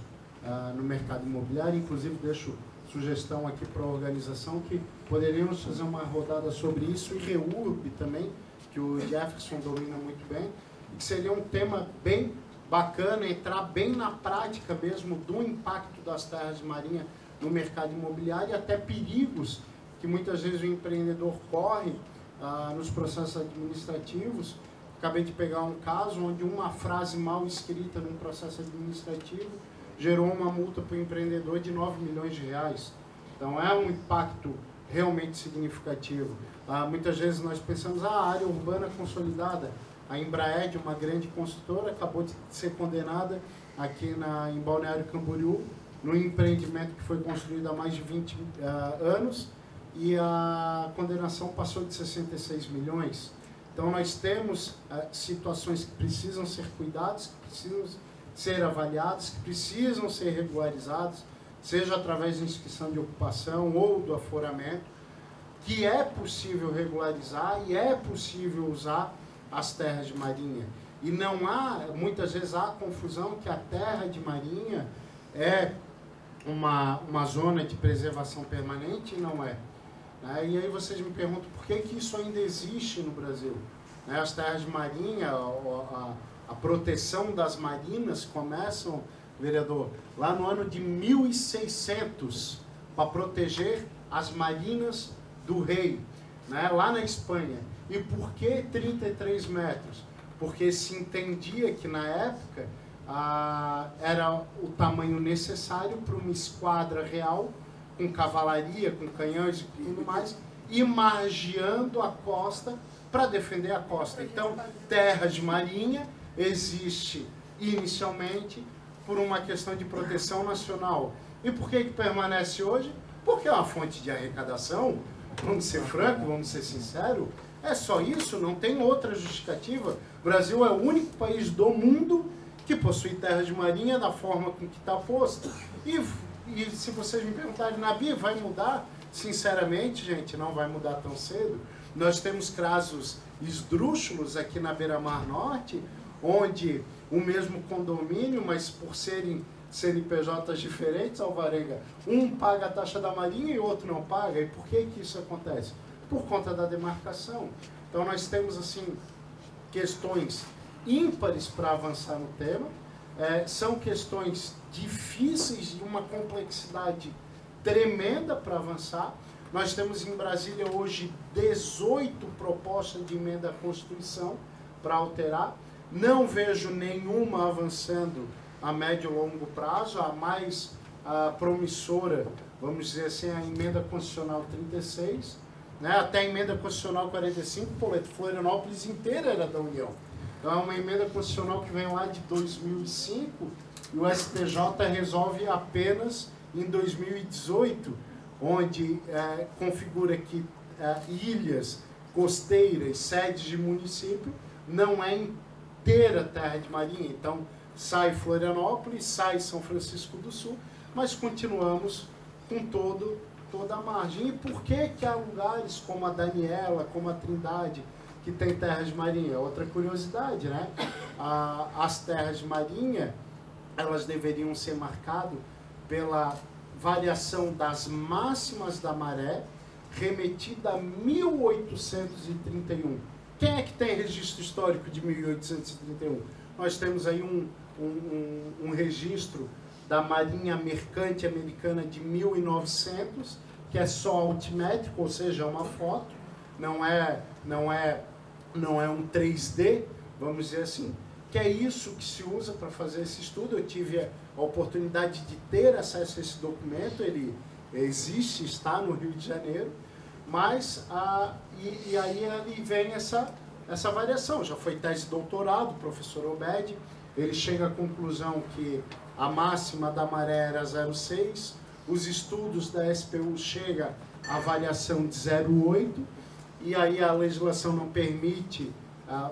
no mercado imobiliário. Inclusive, deixo sugestão aqui para a organização que poderíamos fazer uma rodada sobre isso, e REURB também, que o Jefferson domina muito bem, e que seria um tema bem bacana, entrar bem na prática mesmo do impacto das terras de marinha no mercado imobiliário e até perigos que muitas vezes o empreendedor corre nos processos administrativos. Acabei de pegar um caso onde uma frase mal escrita num processo administrativo gerou uma multa para o empreendedor de 9 milhões de reais. Então é um impacto realmente significativo. Muitas vezes nós pensamos, a área urbana consolidada, a Embraed, uma grande construtora, acabou de ser condenada aqui em Balneário Camboriú, num empreendimento que foi construído há mais de 20 anos, e a condenação passou de 66 milhões. Então nós temos situações que precisam ser cuidadas, que precisam ser avaliadas, que precisam ser regularizadas, seja através da inscrição de ocupação ou do aforamento, que é possível regularizar e é possível usar as terras de marinha. E não há, muitas vezes há confusão que a terra de marinha é uma zona de preservação permanente e não é. E aí vocês me perguntam por que isso ainda existe no Brasil. As terras de marinha, a proteção das marinas começam, vereador, lá no ano de 1600, para proteger as marinas do rei, lá na Espanha. E por que 33 metros? Porque se entendia que na época era o tamanho necessário para uma esquadra real, com cavalaria, com canhões e tudo mais, e margeando a costa para defender a costa. Então, terras de marinha existe inicialmente por uma questão de proteção nacional. E por que permanece hoje? Porque é uma fonte de arrecadação, vamos ser franco, vamos ser sinceros, é só isso, não tem outra justificativa. O Brasil é o único país do mundo que possui terras de marinha da forma com que está posta. E se vocês me perguntarem, Nabi, vai mudar? Sinceramente, gente, não vai mudar tão cedo. Nós temos casos esdrúxulos aqui na Beira-Mar Norte, onde o mesmo condomínio, mas por serem CNPJs diferentes, Alvarenga, um paga a taxa da marinha e o outro não paga. E por que isso acontece? Por conta da demarcação. Então nós temos assim questões ímpares para avançar no tema, são questões difíceis de uma complexidade tremenda para avançar. Nós temos em Brasília hoje 18 propostas de emenda à Constituição para alterar. Não vejo nenhuma avançando a médio e longo prazo. A mais promissora, vamos dizer assim, a emenda constitucional 36, até a emenda constitucional 45, Florianópolis inteira era da União. Então é uma emenda constitucional que vem lá de 2005 e o STJ resolve apenas em 2018, onde configura que ilhas costeiras, sedes de município, não é inteira terra de marinha. Então sai Florianópolis, sai São Francisco do Sul, mas continuamos com toda a margem. E por que há lugares como a Daniela, como a Trindade, que tem terras de marinha? Outra curiosidade, as terras de marinha, elas deveriam ser marcadas pela variação das máximas da maré, remetida a 1831. Quem é que tem registro histórico de 1831? Nós temos aí um registro da Marinha Mercante Americana de 1900, que é só altimétrico, ou seja, é uma foto, não é um 3D, vamos dizer assim, que é isso que se usa para fazer esse estudo. Eu tive a oportunidade de ter acesso a esse documento, ele existe, está no Rio de Janeiro, mas e aí vem essa variação. Já foi tese de doutorado, o professor Obed, ele chega à conclusão que a máxima da maré era 0,6, os estudos da SPU chegam à variação de 0,8, e aí a legislação não permite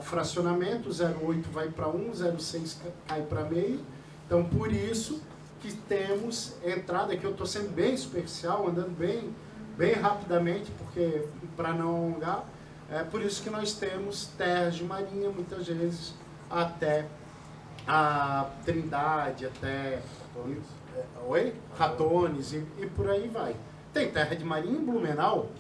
fracionamento, 0,8 vai para 1, 0,6 cai para meio. Então, por isso que temos entrada, aqui eu estou sendo bem superficial, andando bem rapidamente, porque para não alongar, por isso que nós temos terras de marinha, muitas vezes, até a Trindade, até Ratones e por aí vai. Tem terra de marinha em Blumenau.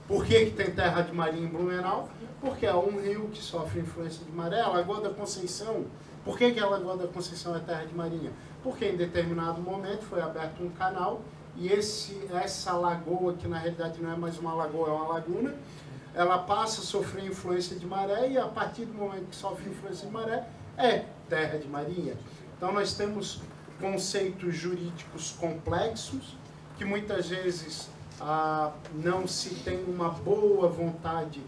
Por que tem terra de marinha em Blumenau? Porque é um rio que sofre influência de maré. A Lagoa da Conceição. Por que a Lagoa da Conceição é terra de marinha? Porque em determinado momento foi aberto um canal e essa lagoa, que na realidade não é mais uma lagoa, é uma laguna, ela passa a sofrer influência de maré, e a partir do momento que sofre influência de maré, é terra de marinha. Então nós temos conceitos jurídicos complexos, que muitas vezes não se tem uma boa vontade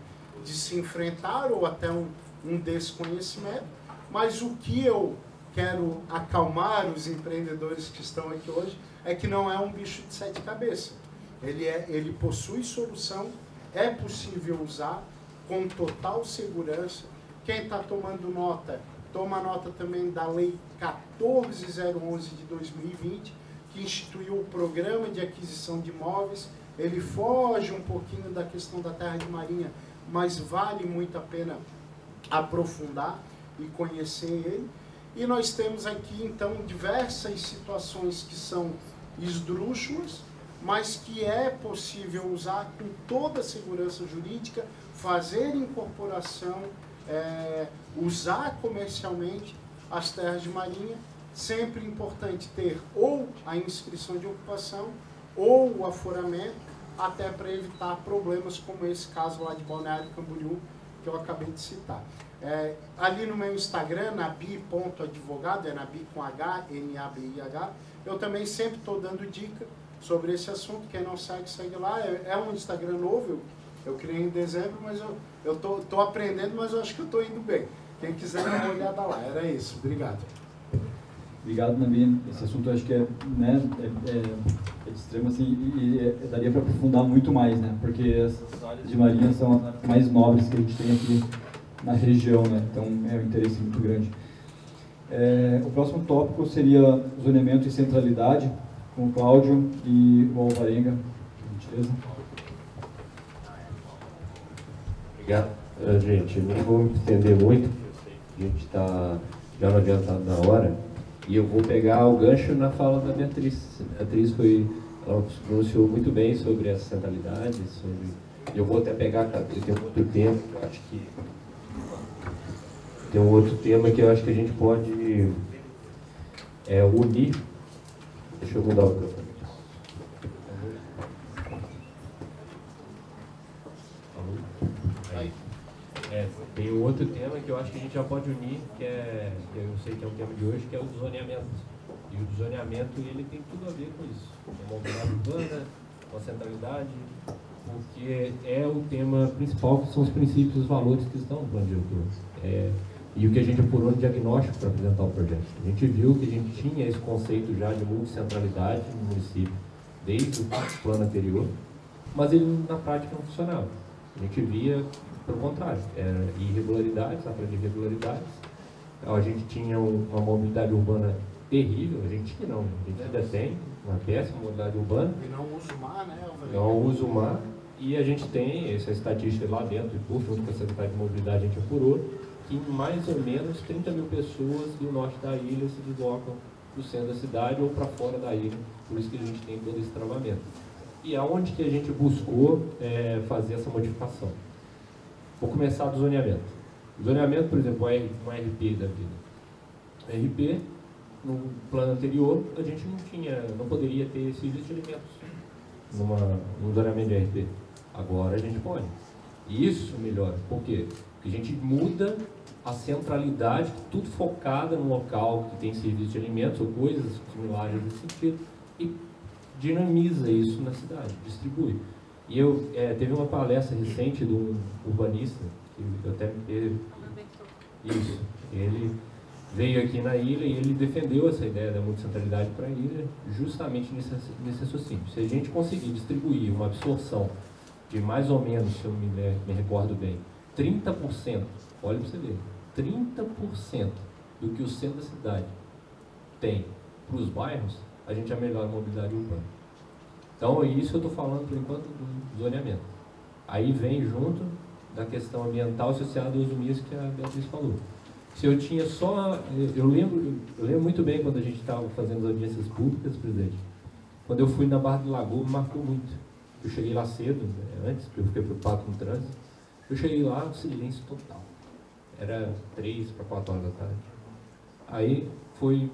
de se enfrentar ou até um desconhecimento, mas o que eu quero acalmar os empreendedores que estão aqui hoje é que não é um bicho de 7 cabeças. Ele possui solução, é possível usar com total segurança. Quem está tomando nota, toma nota também da Lei 14.011 de 2020, que instituiu o Programa de Aquisição de Imóveis. Ele foge um pouquinho da questão da terra de marinha, mas vale muito a pena aprofundar e conhecer ele. E nós temos aqui, então, diversas situações que são esdrúxulas, mas que é possível usar com toda a segurança jurídica, fazer incorporação, usar comercialmente as terras de marinha. Sempre importante ter ou a inscrição de ocupação ou o aforamento, até para evitar problemas como esse caso lá de Balneário Camboriú, que eu acabei de citar. Ali no meu Instagram, nabi.advogado, é nabi com H, N-A-B-I-H, eu também sempre estou dando dica sobre esse assunto. Quem não segue, segue lá. É um Instagram novo, eu criei em dezembro, mas eu estou aprendendo, mas eu acho que eu estou indo bem. Quem quiser dar uma olhada lá. Era isso. Obrigado. Obrigado, Nabi. Esse assunto eu acho que é de extremo, assim, e daria para aprofundar muito mais, né? Porque as áreas de marinha são as mais nobres que a gente tem aqui na região, né? Então é um interesse muito grande. O próximo tópico seria zoneamento e centralidade, com o Cláudio e o Alvarenga, por gentileza. Obrigado. Gente, não vou me estender muito, a gente está já no adiantado da hora, e eu vou pegar o gancho na fala da Beatriz. A Beatriz ela pronunciou muito bem sobre essa centralidade, eu vou até pegar, tem um outro tema, eu acho que tem um outro tema que eu acho que a gente pode unir. Deixa eu mudar o microfone. Tem um outro tema que eu acho que a gente já pode unir, que eu sei que é o tema de hoje, que é o do zoneamento. E o do zoneamento, ele tem tudo a ver com isso. Com a mobilidade urbana, com a centralidade, porque é o tema principal, que são os princípios e os valores que estão no plano diretor. E o que a gente apurou no diagnóstico para apresentar o projeto. A gente viu que a gente tinha esse conceito já de multicentralidade no município, desde o plano anterior, mas ele na prática não funcionava. A gente via, pelo contrário, era irregularidades, atrás de irregularidades. A gente tinha uma mobilidade urbana terrível, a gente ainda tem uma péssima mobilidade urbana. E não usa o mar, né? Não usa o mar, e a gente tem essa estatística lá dentro, e por junto com a Secretaria de Mobilidade a gente apurou, que mais ou menos 30 mil pessoas do norte da ilha se deslocam do centro da cidade ou para fora da ilha, por isso que a gente tem todo esse travamento. E aonde que a gente buscou fazer essa modificação? Vou começar do zoneamento. O zoneamento, por exemplo, um RP da vida. O RP, no plano anterior, a gente não poderia ter serviço de alimentos num zoneamento de RP. Agora a gente pode. E isso melhora. Por quê? Porque a gente muda a centralidade, tudo focada num local que tem serviço de alimentos ou coisas similares nesse sentido, e dinamiza isso na cidade, distribui. E teve uma palestra recente de um urbanista, que eu até isso, ele veio aqui na ilha e ele defendeu essa ideia da multicentralidade para a ilha, justamente nesse raciocínio. Se a gente conseguir distribuir uma absorção de mais ou menos, se eu me recordo bem, 30%, olha para você ver, 30% do que o centro da cidade tem para os bairros, a gente já melhora a mobilidade urbana. Então, isso eu estou falando, por enquanto, do zoneamento. Aí vem junto da questão ambiental associada aos usos que a Beatriz falou. Se eu tinha só... Eu lembro muito bem quando a gente estava fazendo as audiências públicas, presidente. Quando eu fui na Barra do Lagoa, me marcou muito. Eu cheguei lá cedo, antes, porque eu fiquei preocupado com o trânsito. Eu cheguei lá, silêncio total. Era 3 para 4 horas da tarde. Aí foi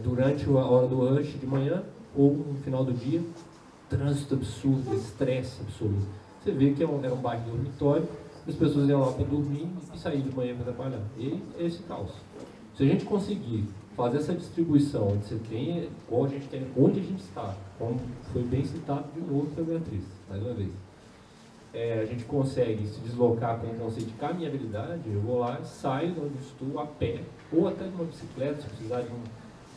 durante a hora do rush de manhã ou no final do dia, trânsito absurdo, estresse absoluto. Você vê que era um bairro dormitório, as pessoas iam lá para dormir e saíam de manhã para trabalhar. E esse caos. Se a gente conseguir fazer essa distribuição, onde você tem, onde a gente está, como foi bem citado de novo pela Beatriz, mais uma vez. A gente consegue se deslocar com o conceito de caminhabilidade, eu vou lá, saio de onde estou a pé, ou até de uma bicicleta, se precisar de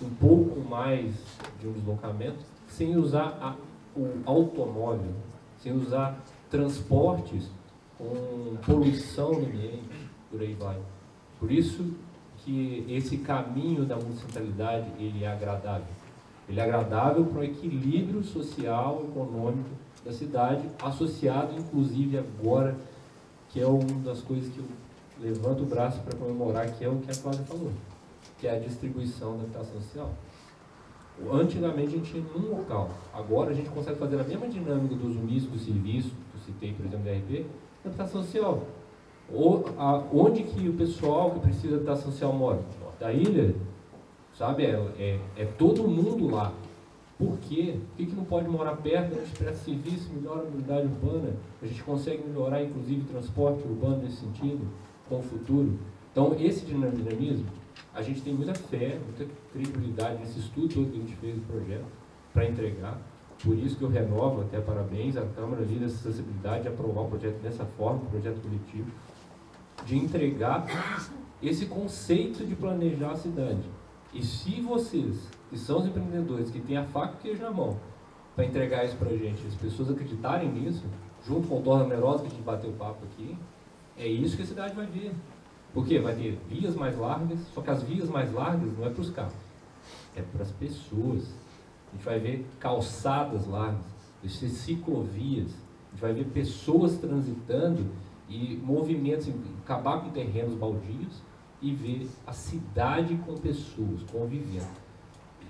um pouco mais de um deslocamento, sem usar o automóvel, sem usar transportes com poluição no ambiente, por aí vai. Por isso que esse caminho da multicentralidade, ele é agradável. Ele é agradável para o equilíbrio social, econômico da cidade, associado, inclusive, agora, que é uma das coisas que eu levanto o braço para comemorar, que é o que a Cláudia falou, que é a distribuição da habitação social. Antigamente a gente tinha num local, agora a gente consegue fazer a mesma dinâmica dos unis, do serviço, que eu citei, por exemplo, da RP, na habitação social. Onde que o pessoal que precisa de habitação social mora? Da ilha, sabe? É todo mundo lá. Por quê? Por que não pode morar perto? A gente presta serviço, melhora a mobilidade urbana, a gente consegue melhorar, inclusive, o transporte urbano nesse sentido, com o futuro. Então, esse dinamismo, a gente tem muita fé, muita credibilidade nesse estudo todo que a gente fez do projeto para entregar. Por isso que eu renovo, até parabéns à Câmara ali dessa acessibilidade de aprovar o projeto dessa forma, o projeto coletivo, de entregar esse conceito de planejar a cidade. E se vocês, que são os empreendedores, que têm a faca e o queijo na mão, para entregar isso para a gente, as pessoas acreditarem nisso, junto com o Torre Numerosa, que a gente bateu o papo aqui, é isso que a cidade vai ver. Porque vai ter vias mais largas, só que as vias mais largas não é para os carros, é para as pessoas. A gente vai ver calçadas largas, vai ser ciclovias, a gente vai ver pessoas transitando e movimentos, acabar com terrenos baldios e ver a cidade com pessoas, convivendo.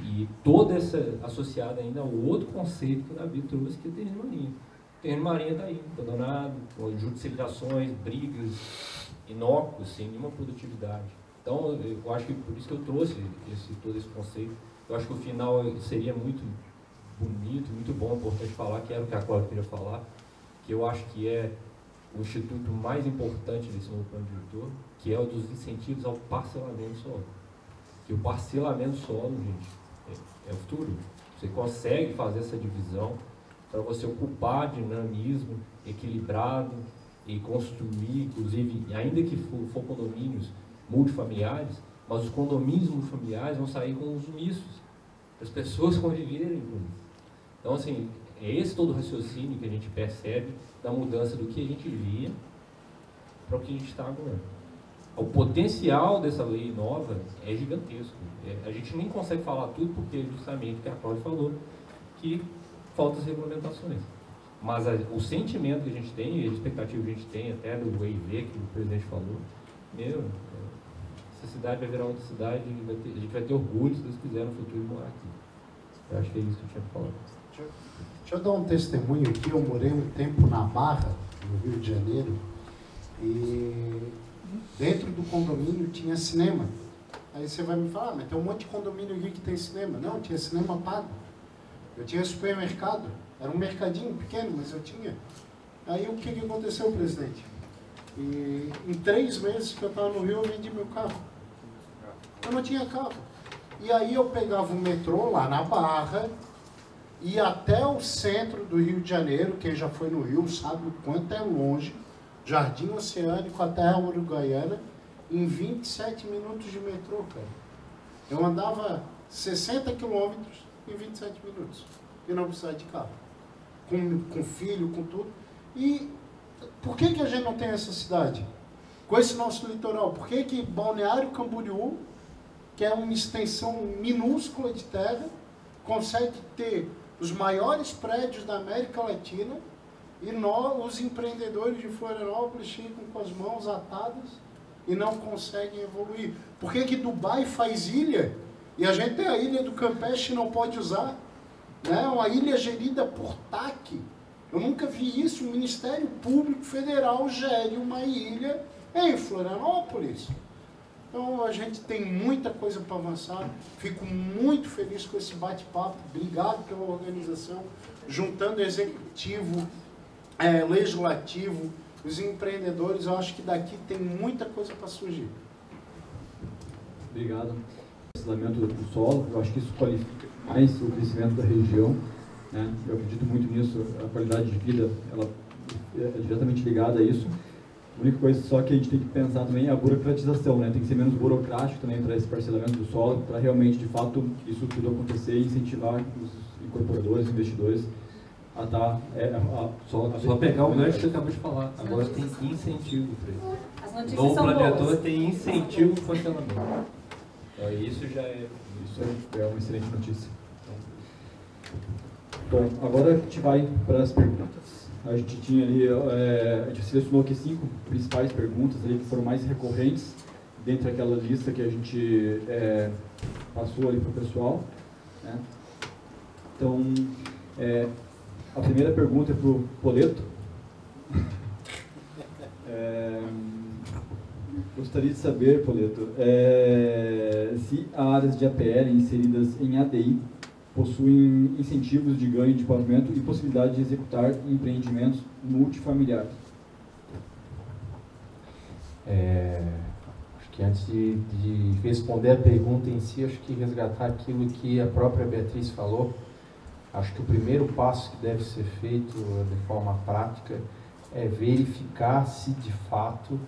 E toda essa associada ainda ao outro conceito que o Davi trouxe, que é o terreno marinho. O terreno marinho está aí, abandonado, com judicializações, brigas, inócuos, sem nenhuma produtividade. Então, eu acho que por isso que eu trouxe todo esse conceito. Eu acho que o final seria muito bonito, muito bom, importante falar, que era o que a Cláudia queria falar, que eu acho que é o instituto mais importante desse novo plano diretor, que é o dos incentivos ao parcelamento solo. Que o parcelamento solo, gente, é o futuro. Você consegue fazer essa divisão para você ocupar dinamismo equilibrado e construir, inclusive, ainda que for condomínios multifamiliares, mas os condomínios multifamiliares vão sair com os mistos, para as pessoas conviverem com isso. Então, assim, é esse todo o raciocínio que a gente percebe da mudança do que a gente via para o que a gente está agora. O potencial dessa lei nova é gigantesco. A gente nem consegue falar tudo porque, justamente, o que a Cláudia falou, que faltam as regulamentações. Mas o sentimento que a gente tem, e a expectativa que a gente tem, até do EIV, que o presidente falou, essa cidade vai virar outra cidade, a gente vai ter orgulho, se Deus quiser, no futuro, de morar aqui. Eu acho que é isso que eu tinha que falar. Deixa eu dar um testemunho aqui. Eu morei um tempo na Barra, no Rio de Janeiro, e dentro do condomínio tinha cinema. Aí você vai me falar, mas tem um monte de condomínio aqui que tem cinema. Não, tinha cinema pago. Eu tinha supermercado. Era um mercadinho pequeno, mas eu tinha. Aí o que aconteceu, presidente? E em 3 meses que eu estava no Rio, eu vendi meu carro. Eu não tinha carro. E aí eu pegava o metrô lá na Barra, ia até o centro do Rio de Janeiro. Quem já foi no Rio sabe o quanto é longe. Jardim Oceânico até a Uruguaiana, em 27 minutos de metrô, cara. Eu andava 60 quilômetros em 27 minutos. E não precisava de carro. Com filho, com tudo. E por que a gente não tem essa cidade? Com esse nosso litoral? Por que Balneário Camboriú, que é uma extensão minúscula de terra, consegue ter os maiores prédios da América Latina e nós, os empreendedores de Florianópolis, ficam com as mãos atadas e não conseguem evoluir? Por que Dubai faz ilha e a gente tem a ilha do Campeche e não pode usar? Né? Uma ilha gerida por TAC. Eu nunca vi isso. O Ministério Público Federal gere uma ilha em Florianópolis. Então a gente tem muita coisa para avançar. Fico muito feliz com esse bate-papo. Obrigado pela organização, juntando executivo, legislativo, os empreendedores. Eu acho que daqui tem muita coisa para surgir. Obrigado. O isolamento do solo, eu acho que isso qualifica mais o crescimento da região, né? Eu acredito muito nisso, a qualidade de vida ela é diretamente ligada a isso. A única coisa só que a gente tem que pensar também é a burocratização, né? Tem que ser menos burocrático também para esse parcelamento do solo, para realmente, de fato, isso tudo acontecer e incentivar os incorporadores, investidores a estar só pegar o gancho que você acabou de falar. Agora tem incentivo para isso. As notícias No são planeador boas. tem incentivo para o funcionamento. Então, isso já é... Isso é uma excelente notícia. Bom, agora a gente vai para as perguntas. A gente tinha ali, a gente selecionou aqui 5 principais perguntas ali que foram mais recorrentes dentro daquela lista que a gente passou ali para o pessoal, né? Então, a primeira pergunta é para o Poleto. Gostaria de saber, Poleto, se áreas de APL inseridas em ADI possuem incentivos de ganho de pavimento e possibilidade de executar empreendimentos multifamiliares. Acho que antes de responder a pergunta em si, acho que resgatar aquilo que a própria Beatriz falou. Acho que o primeiro passo que deve ser feito de forma prática é verificar se de fato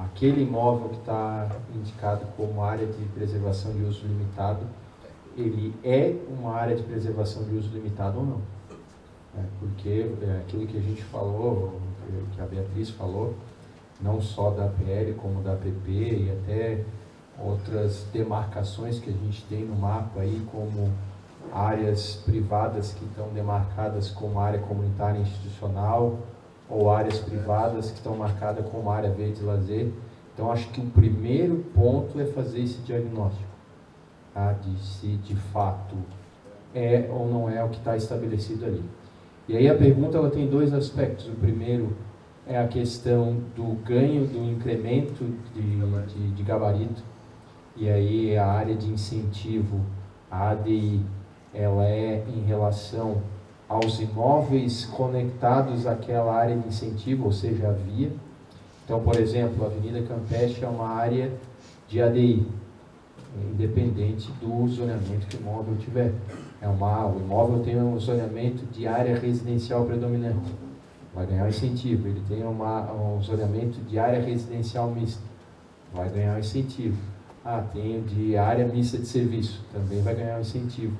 aquele imóvel que está indicado como área de preservação de uso limitado, ele é uma área de preservação de uso limitado ou não. Porque aquilo que a gente falou, que a Beatriz falou, não só da APL como da APP e até outras demarcações que a gente tem no mapa aí, como áreas privadas que estão demarcadas como área comunitária institucional ou áreas privadas que estão marcadas como área verde e lazer. Então, acho que o primeiro ponto é fazer esse diagnóstico, de se de fato é ou não é o que está estabelecido ali. E aí a pergunta ela tem 2 aspectos. O primeiro é a questão do ganho, do incremento de gabarito. E aí a área de incentivo, a ADI, ela é em relação aos imóveis conectados àquela área de incentivo, ou seja, a via. Então, por exemplo, a Avenida Campeche é uma área de ADI, independente do zoneamento que o imóvel tiver. O imóvel tem um zoneamento de área residencial predominante, vai ganhar um incentivo. Ele tem um zoneamento de área residencial mista, vai ganhar um incentivo. Tem de área mista de serviço, também vai ganhar um incentivo.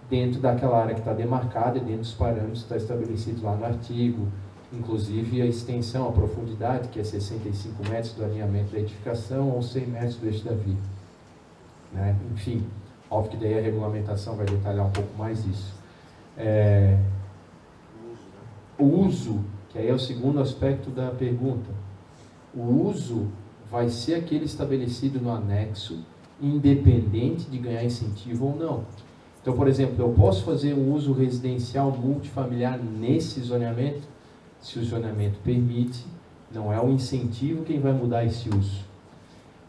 Dentro daquela área que está demarcada e dentro dos parâmetros que está estabelecidos lá no artigo, inclusive a extensão, a profundidade, que é 65 metros do alinhamento da edificação ou 100 metros do eixo da via. Enfim, óbvio que daí a regulamentação vai detalhar um pouco mais isso. O uso, que aí é o segundo aspecto da pergunta. O uso vai ser aquele estabelecido no anexo, independente de ganhar incentivo ou não. Então, por exemplo, eu posso fazer um uso residencial multifamiliar nesse zoneamento? Se o zoneamento permite, não é o incentivo quem vai mudar esse uso.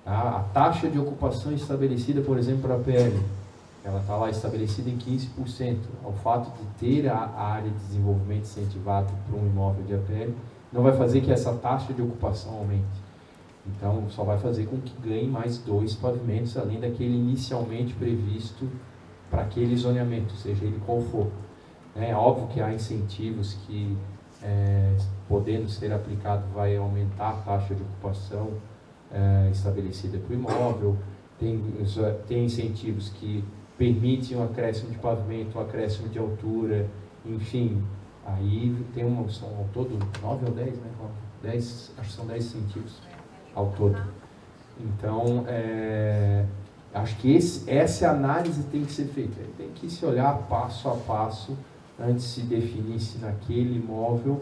A taxa de ocupação estabelecida, por exemplo, para a APL, ela está lá estabelecida em 15%. O fato de ter a área de desenvolvimento incentivado para um imóvel de APL não vai fazer que essa taxa de ocupação aumente. Então, só vai fazer com que ganhe mais 2 pavimentos, além daquele inicialmente previsto para aquele zoneamento, seja ele qual for. É óbvio que há incentivos que, podendo ser aplicado, vai aumentar a taxa de ocupação estabelecida para o imóvel. Tem incentivos que permitem um acréscimo de pavimento, um acréscimo de altura, enfim. Aí tem são ao todo 9 ou 10, né? 10, acho que são 10 incentivos ao todo. Então, acho que essa análise tem que ser feita. Tem que se olhar passo a passo antes de se definir se naquele imóvel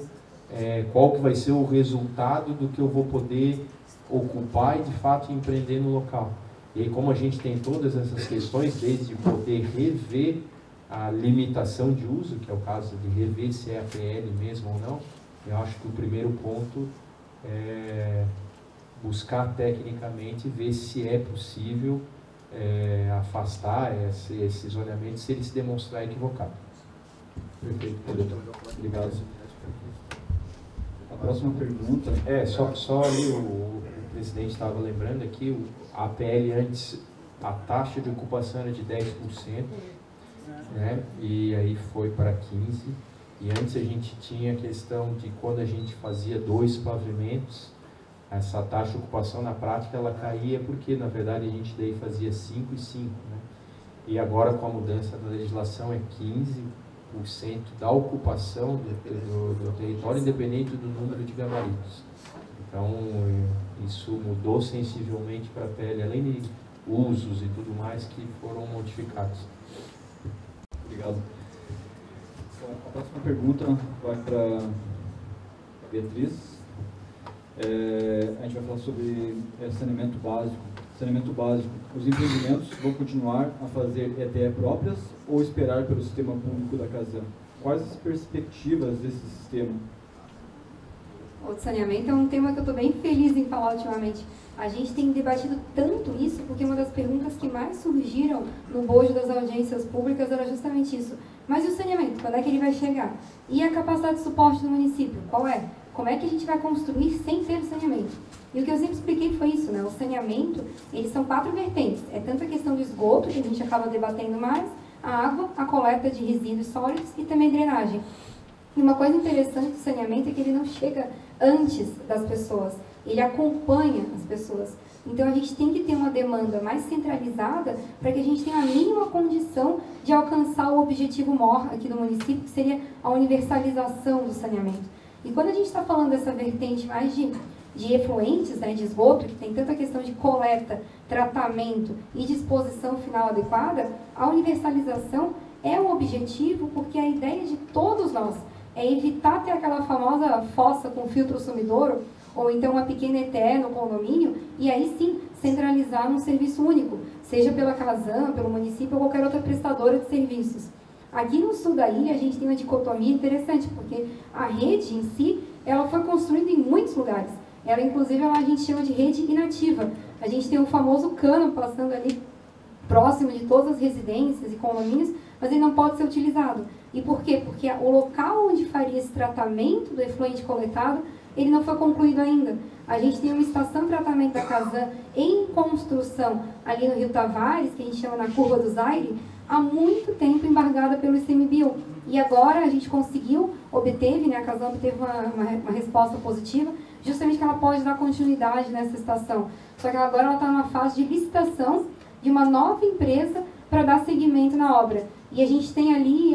qual que vai ser o resultado do que eu vou poder ocupar e de fato empreender no local. E aí, como a gente tem todas essas questões, desde poder rever a limitação de uso, que é o caso de rever se é APL mesmo ou não, eu acho que o primeiro ponto é buscar tecnicamente ver se é possível afastar esse zoneamento se ele se demonstrar equivocado. Perfeito, obrigado. A próxima pergunta só ali o presidente estava lembrando aqui, a PL antes, a taxa de ocupação era de 10%, né? E aí foi para 15%. E antes a gente tinha a questão de quando a gente fazia 2 pavimentos, essa taxa de ocupação na prática ela caía porque na verdade a gente daí fazia 5 e 5, né? E agora com a mudança da legislação é 15% da ocupação do território, independente do número de gabaritos. Então isso mudou sensivelmente para a PL, além de usos e tudo mais que foram modificados. Obrigado. A próxima pergunta vai para a Beatriz. A gente vai falar sobre saneamento básico. Saneamento básico. Os empreendimentos vão continuar a fazer ETE próprias ou esperar pelo sistema público da Casan? Quais as perspectivas desse sistema? O saneamento é um tema que eu estou bem feliz em falar ultimamente. A gente tem debatido tanto isso, porque uma das perguntas que mais surgiram no bojo das audiências públicas era justamente isso. Mas e o saneamento? Quando é que ele vai chegar? E a capacidade de suporte do município? Qual é? Como é que a gente vai construir sem ter o saneamento? E o que eu sempre expliquei foi isso, né? O saneamento, eles são 4 vertentes. É tanto a questão do esgoto, que a gente acaba debatendo mais, a água, a coleta de resíduos sólidos e também drenagem. E uma coisa interessante do saneamento é que ele não chega antes das pessoas, ele acompanha as pessoas. Então a gente tem que ter uma demanda mais centralizada para que a gente tenha a mínima condição de alcançar o objetivo maior aqui do município, que seria a universalização do saneamento. E quando a gente está falando dessa vertente mais de efluentes, né, de esgoto, que tem tanta questão de coleta, tratamento e disposição final adequada, a universalização é um objetivo porque a ideia de todos nós é evitar ter aquela famosa fossa com filtro sumidouro, ou então uma pequena ETE no condomínio, e aí sim centralizar num serviço único, seja pela Casan, pelo município ou qualquer outra prestadora de serviços. Aqui no sul da ilha a gente tem uma dicotomia interessante, porque a rede em si, ela foi construída em muitos lugares. Ela, inclusive, a gente chama de rede inativa. A gente tem o famoso cano passando ali próximo de todas as residências e condomínios, mas ele não pode ser utilizado. E por quê? Porque o local onde faria esse tratamento do efluente coletado, ele não foi concluído ainda. A gente tem uma estação de tratamento da Casan em construção ali no Rio Tavares, que a gente chama na Curva do Zaire, há muito tempo embargada pelo ICMBio. E agora a gente obteve, né, a Casan obteve uma resposta positiva, justamente que ela pode dar continuidade nessa estação. Só que agora ela está numa fase de licitação de uma nova empresa para dar seguimento na obra. E a gente tem ali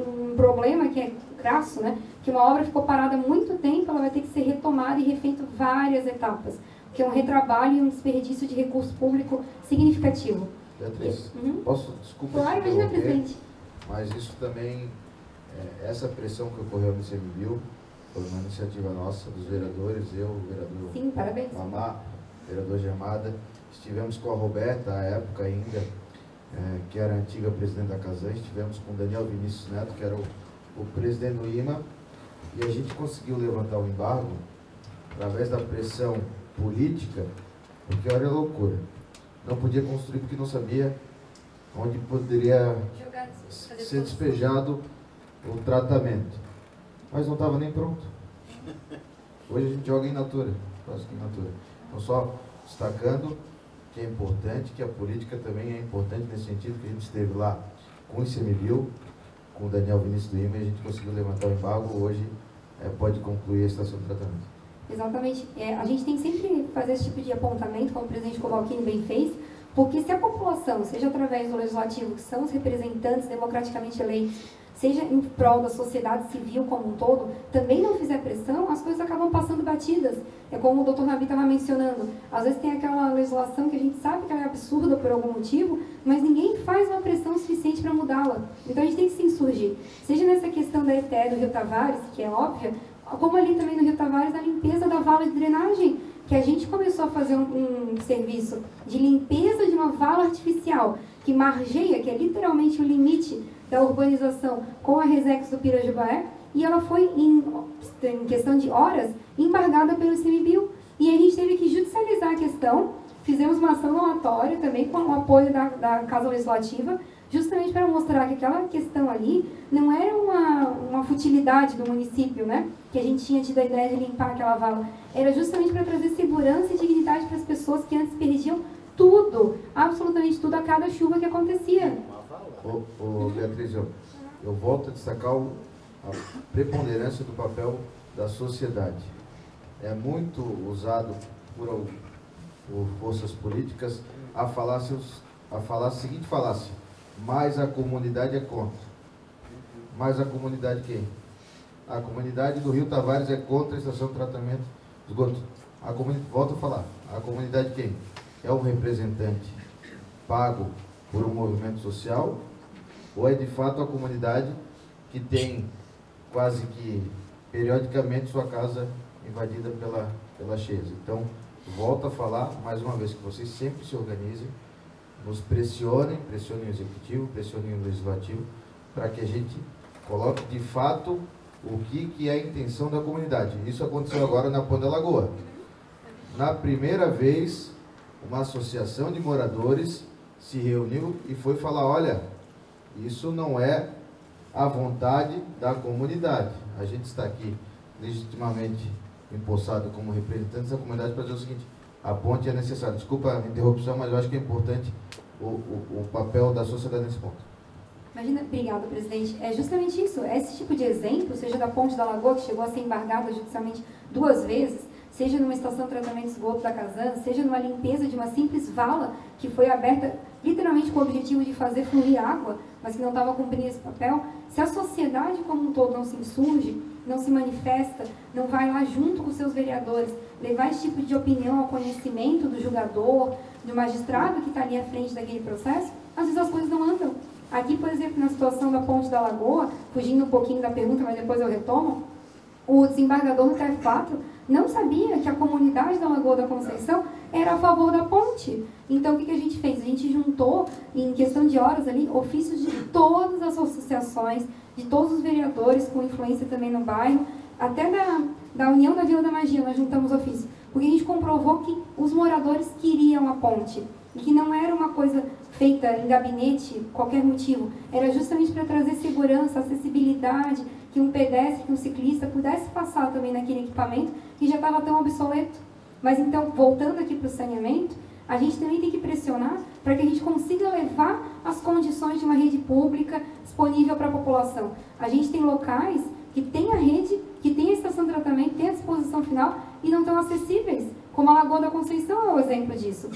um problema que é crasso, né? Que uma obra ficou parada há muito tempo, ela vai ter que ser retomada e refeita várias etapas, que é um retrabalho e um desperdício de recurso público significativo. Beatriz, desculpa claro, imagina, presidente. Mas isso também, essa pressão que ocorreu no ICMBio, foi uma iniciativa nossa, dos vereadores, eu, o vereador Sim, parabéns. Mamá, vereador Gemada, estivemos com a Roberta, à época ainda, que era a antiga presidente da Casan, estivemos com o Daniel Vinícius Neto, que era o presidente do IMA, e a gente conseguiu levantar o embargo através da pressão política, porque olha a loucura, não podia construir porque não sabia onde poderia ser despejado o tratamento, mas não estava nem pronto. Hoje a gente joga in natura, quase que in natura. Então só destacando que é importante, que a política também é importante nesse sentido, que a gente esteve lá com o ICMBio, com o Daniel Vinícius do IMA, e a gente conseguiu levantar o embargo, hoje pode concluir a estação de tratamento. Exatamente. A gente tem sempre que fazer esse tipo de apontamento, como o presidente Kowalkini bem fez, porque se a população, seja através do legislativo, que são os representantes democraticamente eleitos, seja em prol da sociedade civil como um todo, também não fizer pressão, as coisas acabam passando batidas. É como o Dr. Nabi estava mencionando, às vezes tem aquela legislação que a gente sabe que ela é absurda por algum motivo, mas ninguém faz uma pressão suficiente para mudá-la. Então a gente tem que se insurgir. Seja nessa questão da ETE do Rio Tavares, que é óbvia, como ali também no Rio Tavares, a limpeza da vala de drenagem, que a gente começou a fazer um serviço de limpeza de uma vala artificial, que margeia, que é literalmente o limite da urbanização com a Resex do Pirajubaé, e ela foi, em questão de horas, embargada pelo ICMBio. E a gente teve que judicializar a questão, fizemos uma ação relatória também com o apoio da Casa Legislativa, justamente para mostrar que aquela questão ali não era uma futilidade do município, né? Que a gente tinha tido a ideia de limpar aquela vala. Era justamente para trazer segurança e dignidade para as pessoas que antes perdiam tudo, absolutamente tudo, a cada chuva que acontecia. Beatriz, eu volto a destacar a preponderância do papel da sociedade. É muito usado por forças políticas a falar a seguinte falácia: mas a comunidade é contra. Mas a comunidade quem? A comunidade do Rio Tavares é contra a estação de tratamento de esgoto. Volto a falar, a comunidade quem? É um representante pago por um movimento social, ou é de fato a comunidade que tem quase que periodicamente sua casa invadida pelas cheias? Então, volto a falar mais uma vez que vocês sempre se organizem, nos pressionem o executivo, pressionem o legislativo, para que a gente coloque de fato o que é a intenção da comunidade. Isso aconteceu agora na Ponta da Lagoa. Na primeira vez, uma associação de moradores se reuniu e foi falar: olha, isso não é a vontade da comunidade. A gente está aqui legitimamente empossado como representantes da comunidade para dizer o seguinte: a ponte é necessária. Desculpa a interrupção, mas eu acho que é importante o papel da sociedade nesse ponto. Imagina, obrigada, presidente. É justamente isso. Esse tipo de exemplo, seja da Ponte da Lagoa, que chegou a ser embargada judicialmente 2 vezes, seja numa estação de tratamento de esgoto da Casan, seja numa limpeza de uma simples vala que foi aberta literalmente com o objetivo de fazer fluir água, mas que não estava cumprindo esse papel. Se a sociedade como um todo não se insurge, não se manifesta, não vai lá junto com seus vereadores, levar esse tipo de opinião ao conhecimento do julgador, do magistrado que está ali à frente daquele processo, às vezes as coisas não andam. Aqui, por exemplo, na situação da Ponte da Lagoa, fugindo um pouquinho da pergunta, mas depois eu retomo, o desembargador do TF4 não sabia que a comunidade da Lagoa da Conceição era a favor da ponte. Então, o que a gente fez? A gente juntou, em questão de horas ali, ofícios de todas as associações, de todos os vereadores, com influência também no bairro, até da União da Vila da Magia, nós juntamos ofício. Porque a gente comprovou que os moradores queriam a ponte. E que não era uma coisa feita em gabinete, qualquer motivo. Era justamente para trazer segurança, acessibilidade, que um pedestre, que um ciclista pudesse passar também naquele equipamento que já estava tão obsoleto. Mas então, voltando aqui para o saneamento, a gente também tem que pressionar para que a gente consiga levar as condições de uma rede pública disponível para a população. A gente tem locais que tem a rede, que tem a estação de tratamento, tem a disposição final e não estão acessíveis, como a Lagoa da Conceição é o exemplo disso.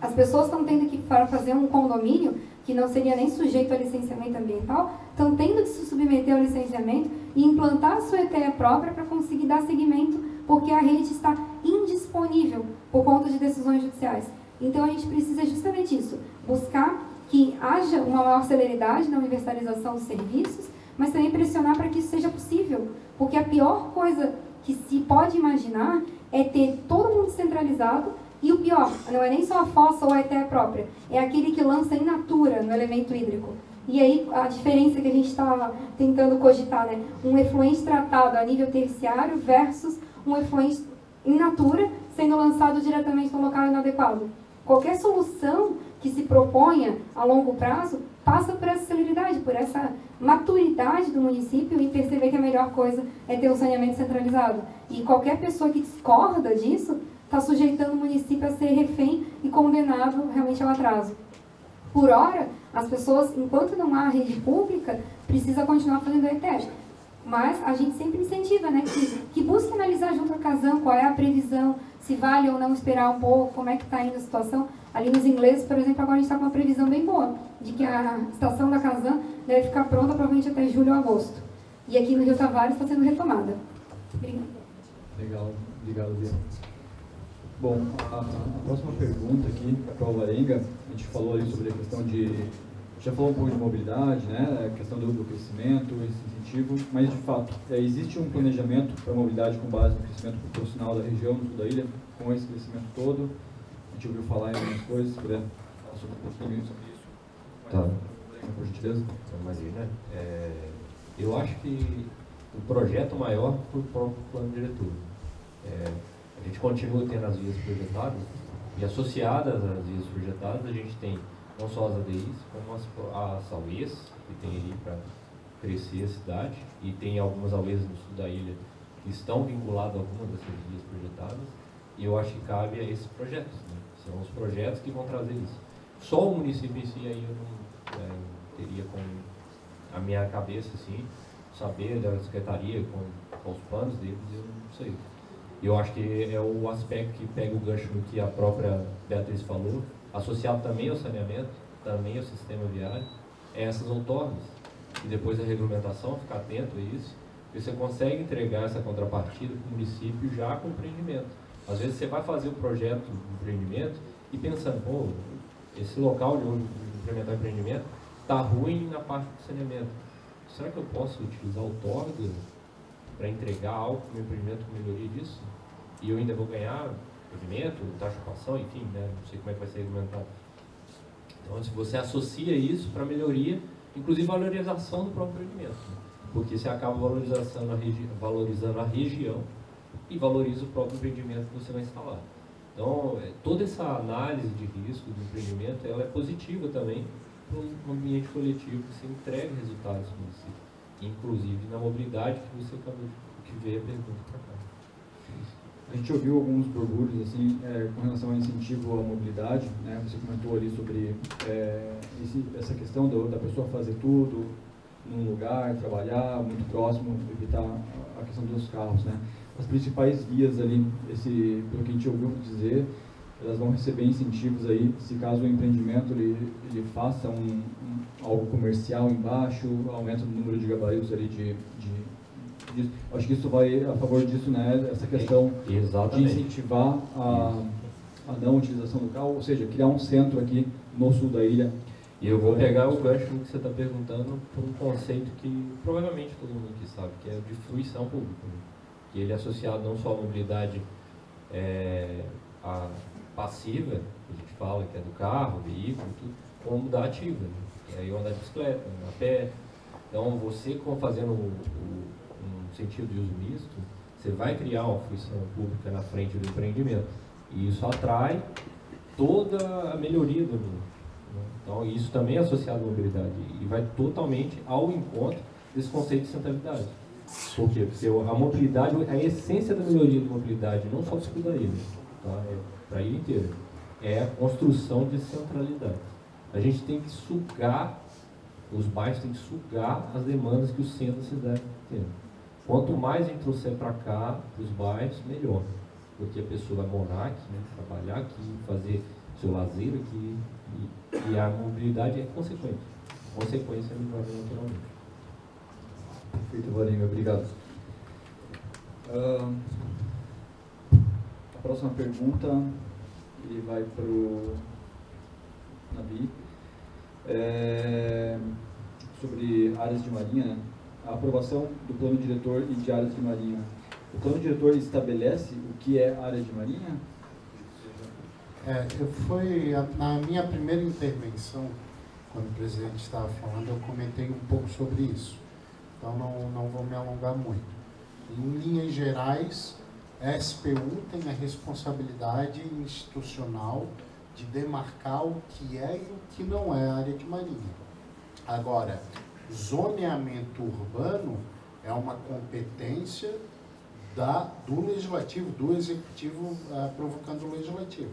As pessoas estão tendo que, para fazer um condomínio, que não seria nem sujeito a licenciamento ambiental, estão tendo que se submeter ao licenciamento e implantar a sua ETE própria para conseguir dar seguimento, porque a rede está indisponível por conta de decisões judiciais. Então, a gente precisa justamente isso, buscar que haja uma maior celeridade na universalização dos serviços, mas também pressionar para que isso seja possível, porque a pior coisa que se pode imaginar é ter todo mundo centralizado. E o pior, não é nem só a fossa ou a ETE própria, é aquele que lança in natura no elemento hídrico. E aí a diferença que a gente está tentando cogitar, né? Um efluente tratado a nível terciário versus um efluente in natura sendo lançado diretamente no local inadequado. Qualquer solução que se proponha a longo prazo passa por essa celeridade, por essa maturidade do município em perceber que a melhor coisa é ter um saneamento centralizado. E qualquer pessoa que discorda disso está sujeitando o município a ser refém e condenado realmente ao atraso. Por hora, as pessoas, enquanto não há rede pública, precisa continuar fazendo a ETE. Mas a gente sempre incentiva, né, que busque analisar junto à Casan qual é a previsão, se vale ou não esperar um pouco, como é que está indo a situação. Ali nos ingleses, por exemplo, agora a gente está com uma previsão bem boa, de que a estação da Casan deve ficar pronta provavelmente até julho ou agosto. E aqui no Rio Tavares está sendo retomada. Obrigada. Legal, obrigado, Bia. Bom, a próxima pergunta aqui para o Alvarenga, a gente falou ali sobre a questão de, já falou um pouco de mobilidade, né, a questão do crescimento, esse incentivo, mas de fato, existe um planejamento para a mobilidade com base no crescimento proporcional da região, no sul da ilha, com esse crescimento todo? A gente ouviu falar em algumas coisas, se puder falar sobre um pouquinho sobre isso. Tá. Por gentileza. Imagina, eu acho que o projeto maior foi o próprio plano diretor. A gente continua tendo as vias projetadas e associadas às vias projetadas a gente tem não só as ADIs, como as AUEs, que tem aí para crescer a cidade, e tem algumas AUEs no sul da ilha que estão vinculadas a algumas dessas vias projetadas, e eu acho que cabe a esses projetos, né? São os projetos que vão trazer isso. Só o município em si aí eu não teria com a minha cabeça, assim, saber da secretaria com os planos deles, eu não sei. Eu acho que é o aspecto que pega o gancho no que a própria Beatriz falou, associado também ao saneamento, também ao sistema viário, é essas outorgas. E depois a regulamentação, ficar atento a isso, porque você consegue entregar essa contrapartida para o município já com empreendimento. Às vezes você vai fazer o projeto de empreendimento e pensando, pô, esse local de onde implementar o empreendimento está ruim na parte do saneamento. Será que eu posso utilizar outorga para entregar algo para o meu empreendimento com melhoria disso? E eu ainda vou ganhar pavimento, taxa de ocupação, enfim, né? Não sei como é que vai ser regulamentado. Então, se você associa isso para melhoria, inclusive valorização do próprio empreendimento, né? Porque você acaba valorizando a região e valoriza o próprio empreendimento que você vai instalar. Então, toda essa análise de risco do empreendimento, ela é positiva também para um ambiente coletivo que você entrega resultados no município, inclusive na mobilidade que você acabou de ver a pergunta para cá. A gente ouviu alguns borbulhos assim, com relação ao incentivo à mobilidade, né? Você comentou ali sobre essa questão da pessoa fazer tudo num lugar, trabalhar muito próximo, evitar a questão dos carros, né? As principais vias ali, pelo que a gente ouviu dizer, elas vão receber incentivos aí, se caso o empreendimento ele faça algo comercial embaixo, aumenta o número de gabaritos ali acho que isso vai a favor disso, né? Essa questão de incentivar a não utilização do carro, ou seja, criar um centro aqui no sul da ilha. E eu vou pegar o gancho que você está perguntando por um conceito que provavelmente todo mundo aqui sabe, que é de fruição pública, né? Que ele é associado não só à mobilidade passiva, que a gente fala que é do carro, veículo, tudo, como da ativa, né? Que aí eu andar de bicicleta, a pé. Então, você fazendo um sentido de uso misto, você vai criar uma fruição pública na frente do empreendimento. E isso atrai toda a melhoria do mundo, né? Então, isso também é associado à mobilidade e vai totalmente ao encontro desse conceito de centralidade. Por quê? Porque a mobilidade, a essência da melhoria da mobilidade, não só para a ilha, tá? É para a ilha inteira, é a construção de centralidade. A gente tem que sugar, os bairros têm que sugar as demandas que o centro da cidade tem. Quanto mais a gente trouxer para cá, para os bairros, melhor. Porque a pessoa vai morar aqui, né, trabalhar aqui, fazer seu lazer aqui, e a mobilidade é consequente. Consequência é melhorar naturalmente. Perfeito, Varinho, obrigado. A próxima pergunta ele vai para o Nabi, sobre áreas de marinha, né? A aprovação do plano diretor e de áreas de marinha. O plano diretor estabelece o que é área de marinha? Na minha primeira intervenção, quando o presidente estava falando, eu comentei um pouco sobre isso. Então não vou me alongar muito. Em linhas gerais, a SPU tem a responsabilidade institucional de demarcar o que é e o que não é área de marinha. Agora, zoneamento urbano é uma competência do legislativo, do executivo provocando o legislativo.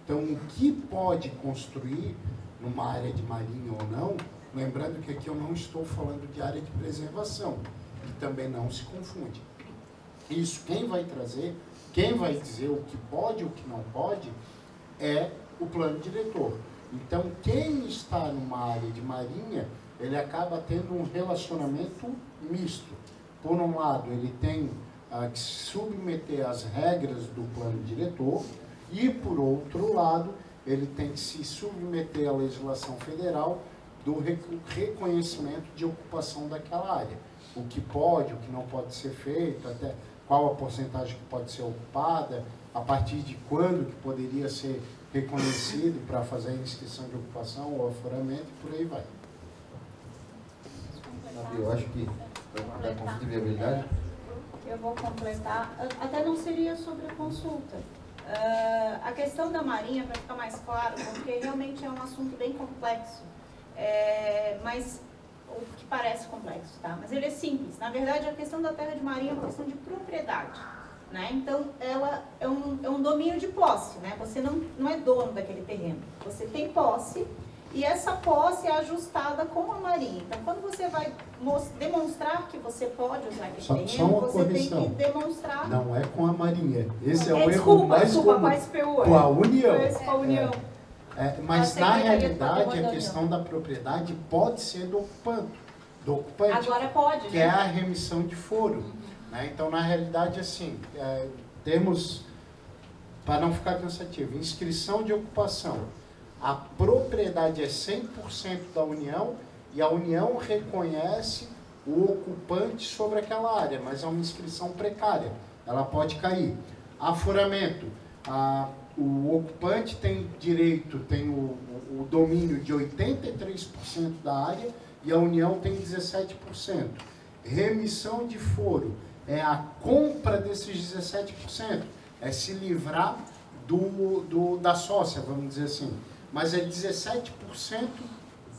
Então, o que pode construir numa área de marinha ou não, lembrando que aqui eu não estou falando de área de preservação, que também não se confunde. Isso, quem vai trazer, quem vai dizer o que pode e o que não pode, é o plano diretor. Então, quem está numa área de marinha, ele acaba tendo um relacionamento misto. Por um lado, ele tem que se submeter às regras do plano diretor e, por outro lado, ele tem que se submeter à legislação federal do reconhecimento de ocupação daquela área. O que pode, o que não pode ser feito, até qual a porcentagem que pode ser ocupada, a partir de quando que poderia ser reconhecido para fazer a inscrição de ocupação ou aforamento e por aí vai. Eu acho que da consulta de viabilidade. Eu vou completar, até não seria sobre a consulta. A questão da Marinha, para ficar mais claro, porque realmente é um assunto bem complexo, mas o que parece complexo, tá? Mas ele é simples. Na verdade, a questão da terra de Marinha é uma questão de propriedade, né? Então, ela é um domínio de posse, né? Você não é dono daquele terreno, você tem posse e essa posse é ajustada com a Marinha. Então, quando você vai demonstrar que você pode usar aquele terreno, você tem que demonstrar... Não é com a Marinha. Esse é o erro desculpa, mais comum. com a SPU, com a União. Com a União. Mas na realidade a questão da propriedade pode ser do ocupante, Agora pode, que é a remissão de foro. Né? Então, na realidade, assim, temos, para não ficar cansativo, inscrição de ocupação. A propriedade é 100% da União e a União reconhece o ocupante sobre aquela área, mas é uma inscrição precária, ela pode cair. Aforamento. O ocupante tem direito, tem o domínio de 83% da área e a União tem 17%. Remissão de foro é a compra desses 17%, é se livrar da sócia, vamos dizer assim. Mas é 17%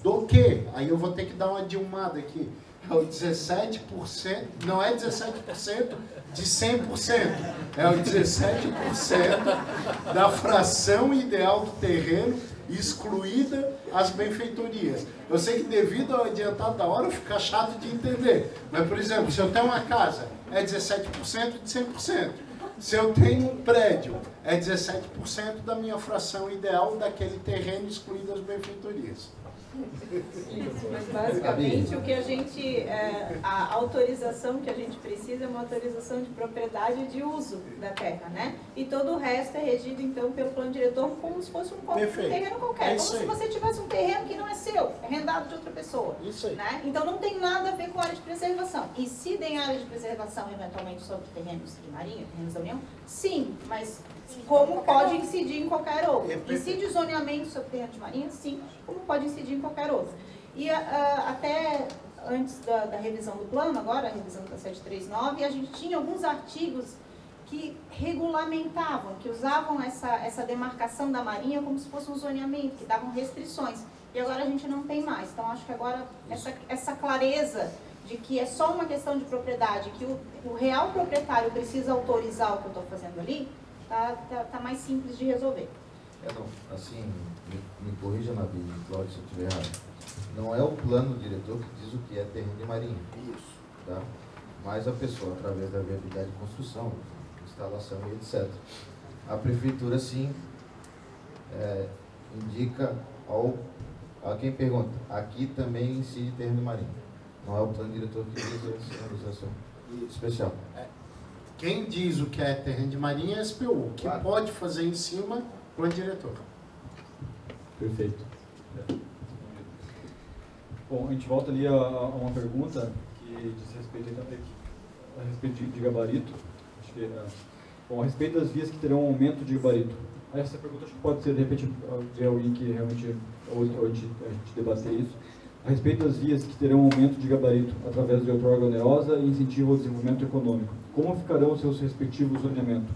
do quê? Aí eu vou ter que dar uma dilmada aqui. É o 17%, não é 17% de 100%, é o 17% da fração ideal do terreno, excluída as benfeitorias. Eu sei que devido ao adiantado da hora fica chato de entender, mas, por exemplo, se eu tenho uma casa, é 17% de 100%. Se eu tenho um prédio, é 17% da minha fração ideal daquele terreno, excluído as benfeitorias. Isso, mas basicamente o que a gente, a autorização que a gente precisa é uma autorização de propriedade e de uso da terra, né? E todo o resto é regido então pelo plano diretor como se fosse um terreno qualquer, como se você tivesse um terreno que não é seu, é rendado de outra pessoa. Isso aí. Né? Então não tem nada a ver com área de preservação. E se tem área de preservação eventualmente sobre terrenos de Marinha, terrenos da União, sim, mas como pode incidir em qualquer outro. E se de zoneamento sobre terreno de Marinha, sim, como pode incidir em qualquer outro. E até antes da revisão do plano, agora a revisão da 739, a gente tinha alguns artigos que regulamentavam, que usavam essa demarcação da Marinha como se fosse um zoneamento, que davam restrições. E agora a gente não tem mais. Então acho que agora essa clareza de que é só uma questão de propriedade, que o real proprietário precisa autorizar o que eu estou fazendo ali, tá mais simples de resolver. Não, assim, me corrija, Nabi, Cláudio, se eu estiver errado. Não é o plano diretor que diz o que é terreno de Marinha. Isso. Tá? Mas a pessoa, através da viabilidade de construção, instalação e etc. A prefeitura, sim, indica a quem pergunta, aqui também incide terreno de Marinha. Não é o plano diretor que diz a sinalização especial. Quem diz o que é terreno de Marinha é a SPU. O que pode fazer em cima, plano diretor. Perfeito. Bom, a gente volta ali a uma pergunta que diz a respeito de gabarito. Acho que, bom, a respeito das vias que terão aumento de gabarito. Essa pergunta acho que pode ser, de repente, de alguém que realmente hoje a gente debater isso. A respeito das vias que terão aumento de gabarito através de outorga onerosa e incentivo ao desenvolvimento econômico, como ficarão os seus respectivos zoneamentos?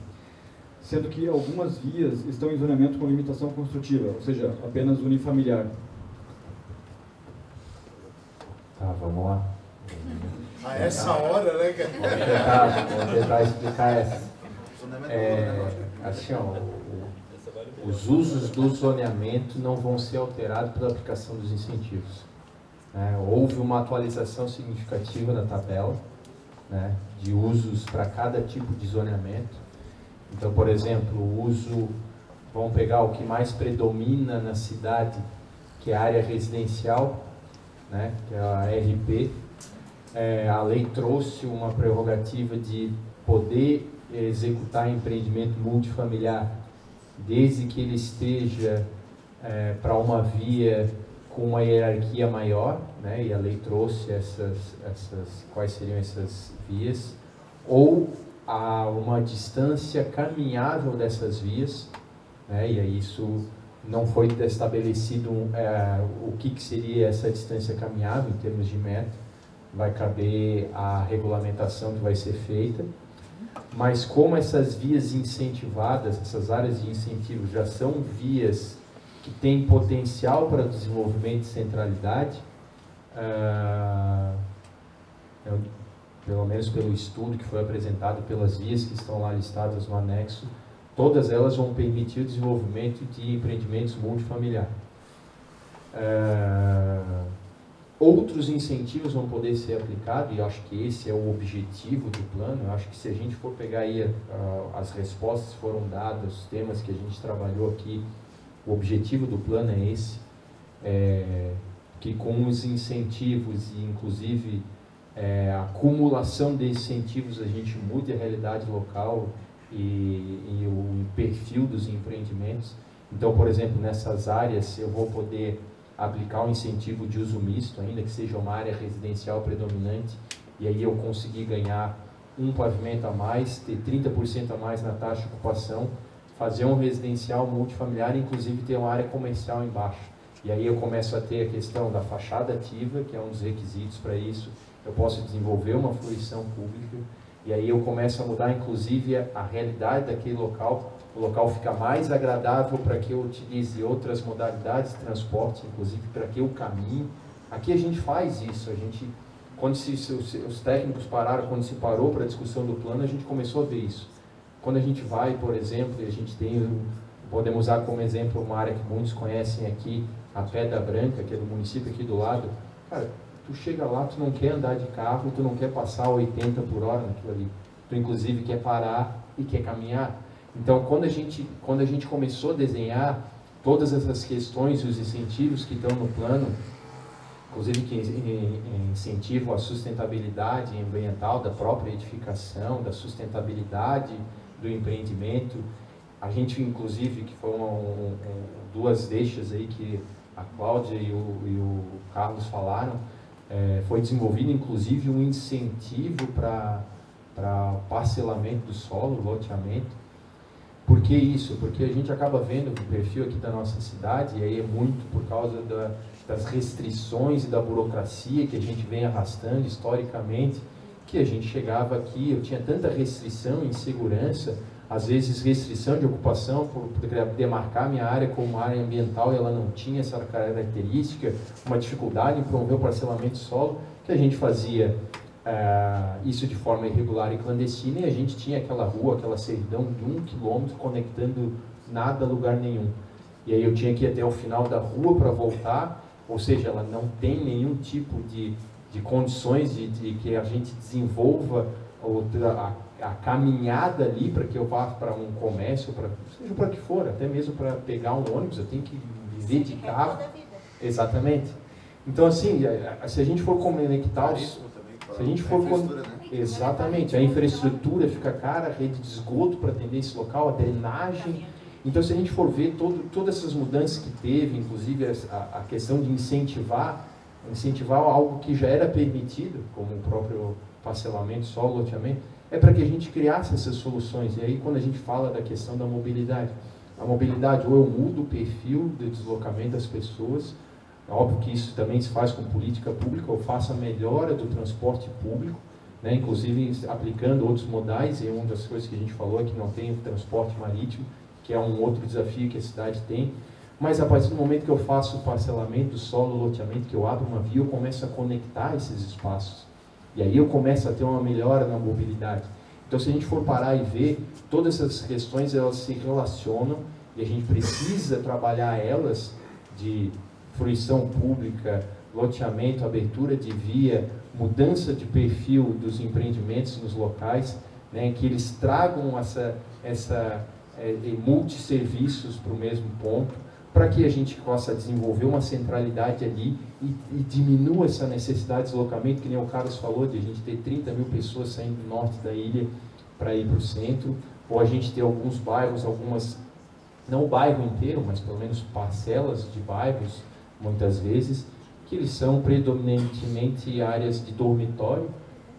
Sendo que algumas vias estão em zoneamento com limitação construtiva, ou seja, apenas unifamiliar. Tá, vamos lá. A essa hora, né, cara? Vou tentar explicar essa. Assim, ó, os usos do zoneamento não vão ser alterados pela aplicação dos incentivos. Houve uma atualização significativa na tabela, né, de usos para cada tipo de zoneamento. Então, por exemplo, o uso, vamos pegar o que mais predomina na cidade, que é a área residencial, né, que é a RP. A lei trouxe uma prerrogativa de poder executar empreendimento multifamiliar, desde que ele esteja para uma via com uma hierarquia maior, né, e a lei trouxe quais seriam essas vias, ou a uma distância caminhável dessas vias, né, e aí isso não foi estabelecido o que seria essa distância caminhável em termos de metro, vai caber a regulamentação que vai ser feita. mas como essas vias incentivadas, essas áreas de incentivo já são vias que têm potencial para desenvolvimento de centralidade, pelo menos pelo estudo que foi apresentado, pelas vias que estão lá listadas no anexo, todas elas vão permitir o desenvolvimento de empreendimentos multifamiliares. Outros incentivos vão poder ser aplicados, e eu acho que esse é o objetivo do plano. Eu acho que se a gente for pegar aí as respostas que foram dadas, os temas que a gente trabalhou aqui, o objetivo do plano é esse, que com os incentivos e inclusive a acumulação de incentivos a gente mude a realidade local e o perfil dos empreendimentos. Então, por exemplo, nessas áreas eu vou poder aplicar um incentivo de uso misto, ainda que seja uma área residencial predominante, e aí eu conseguir ganhar um pavimento a mais, ter 30% a mais na taxa de ocupação, fazer um residencial multifamiliar, inclusive ter uma área comercial embaixo. E aí eu começo a ter a questão da fachada ativa, que é um dos requisitos para isso. Eu posso desenvolver uma fruição pública, e aí eu começo a mudar, inclusive, a realidade daquele local. O local fica mais agradável para que eu utilize outras modalidades de transporte, inclusive para que eu caminhe. Aqui a gente faz isso. A gente, quando os técnicos pararam, quando se parou para a discussão do plano, a gente começou a ver isso. Quando a gente vai, por exemplo, e a gente tem, podemos usar como exemplo uma área que muitos conhecem aqui, a Pedra Branca, que é do município aqui do lado. Cara, tu chega lá, tu não quer andar de carro, tu não quer passar 80 por hora naquilo ali. Tu, inclusive, quer parar e quer caminhar. Então, quando a gente começou a desenhar todas essas questões e os incentivos que estão no plano, inclusive que incentivam a sustentabilidade ambiental da própria edificação, da sustentabilidade do empreendimento, a gente, inclusive, que foram duas deixas aí que a Cláudia e o Carlos falaram, foi desenvolvido, inclusive, um incentivo para parcelamento do solo, loteamento. Por que isso? Porque a gente acaba vendo o perfil aqui da nossa cidade, e aí é muito por causa das restrições e da burocracia que a gente vem arrastando historicamente, que a gente chegava aqui, eu tinha tanta restrição, insegurança, às vezes restrição de ocupação, por demarcar minha área como área ambiental, e ela não tinha essa característica, uma dificuldade em promover o parcelamento de solo, que a gente fazia isso de forma irregular e clandestina, e a gente tinha aquela rua, aquela servidão de 1 quilômetro conectando nada a lugar nenhum. E aí eu tinha que ir até o final da rua para voltar, ou seja, ela não tem nenhum tipo de condições de que a gente desenvolva a caminhada ali para que eu vá para um comércio, seja para que for, até mesmo para pegar um ônibus, eu tenho que viver de carro. Exatamente. Então, assim, se a gente for conectar se a gente for exatamente, a infraestrutura fica cara, a rede de esgoto para atender esse local, a drenagem. Então, se a gente for ver todas essas mudanças que teve, inclusive a questão de incentivar algo que já era permitido, como o próprio parcelamento, solo, loteamento, é para que a gente criasse essas soluções. E aí, quando a gente fala da questão da mobilidade, a mobilidade, ou eu mudo o perfil de deslocamento das pessoas, é óbvio que isso também se faz com política pública, ou faça a melhora do transporte público, né, inclusive aplicando outros modais, e uma das coisas que a gente falou é que não tem o transporte marítimo, que é um outro desafio que a cidade tem, mas a partir do momento que eu faço o parcelamento do solo, loteamento, que eu abro uma via, eu começo a conectar esses espaços, e aí eu começo a ter uma melhora na mobilidade. Então, se a gente for parar e ver, todas essas questões, elas se relacionam, e a gente precisa trabalhar elas de fruição pública, loteamento, abertura de via, mudança de perfil dos empreendimentos nos locais, né, que eles tragam multisserviços para o mesmo ponto, para que a gente possa desenvolver uma centralidade ali e diminua essa necessidade de deslocamento, que nem o Carlos falou, de a gente ter 30 mil pessoas saindo do norte da ilha para ir para o centro, ou a gente ter alguns bairros, não o bairro inteiro, mas pelo menos parcelas de bairros, muitas vezes, que eles são predominantemente áreas de dormitório,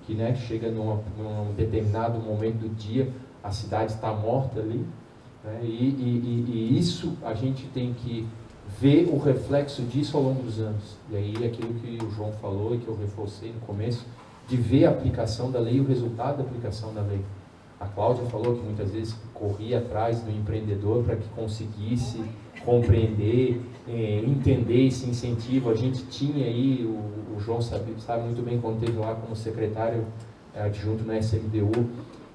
que, né, chega num determinado momento do dia, a cidade está morta ali, né, e isso a gente tem que ver o reflexo disso ao longo dos anos. E aí aquilo que o João falou e que eu reforcei no começo, de ver a aplicação da lei e o resultado da aplicação da lei. A Cláudia falou que muitas vezes corria atrás do empreendedor para que conseguisse compreender, entender esse incentivo. A gente tinha aí, o João sabe muito bem quando esteve lá como secretário adjunto na SMDU,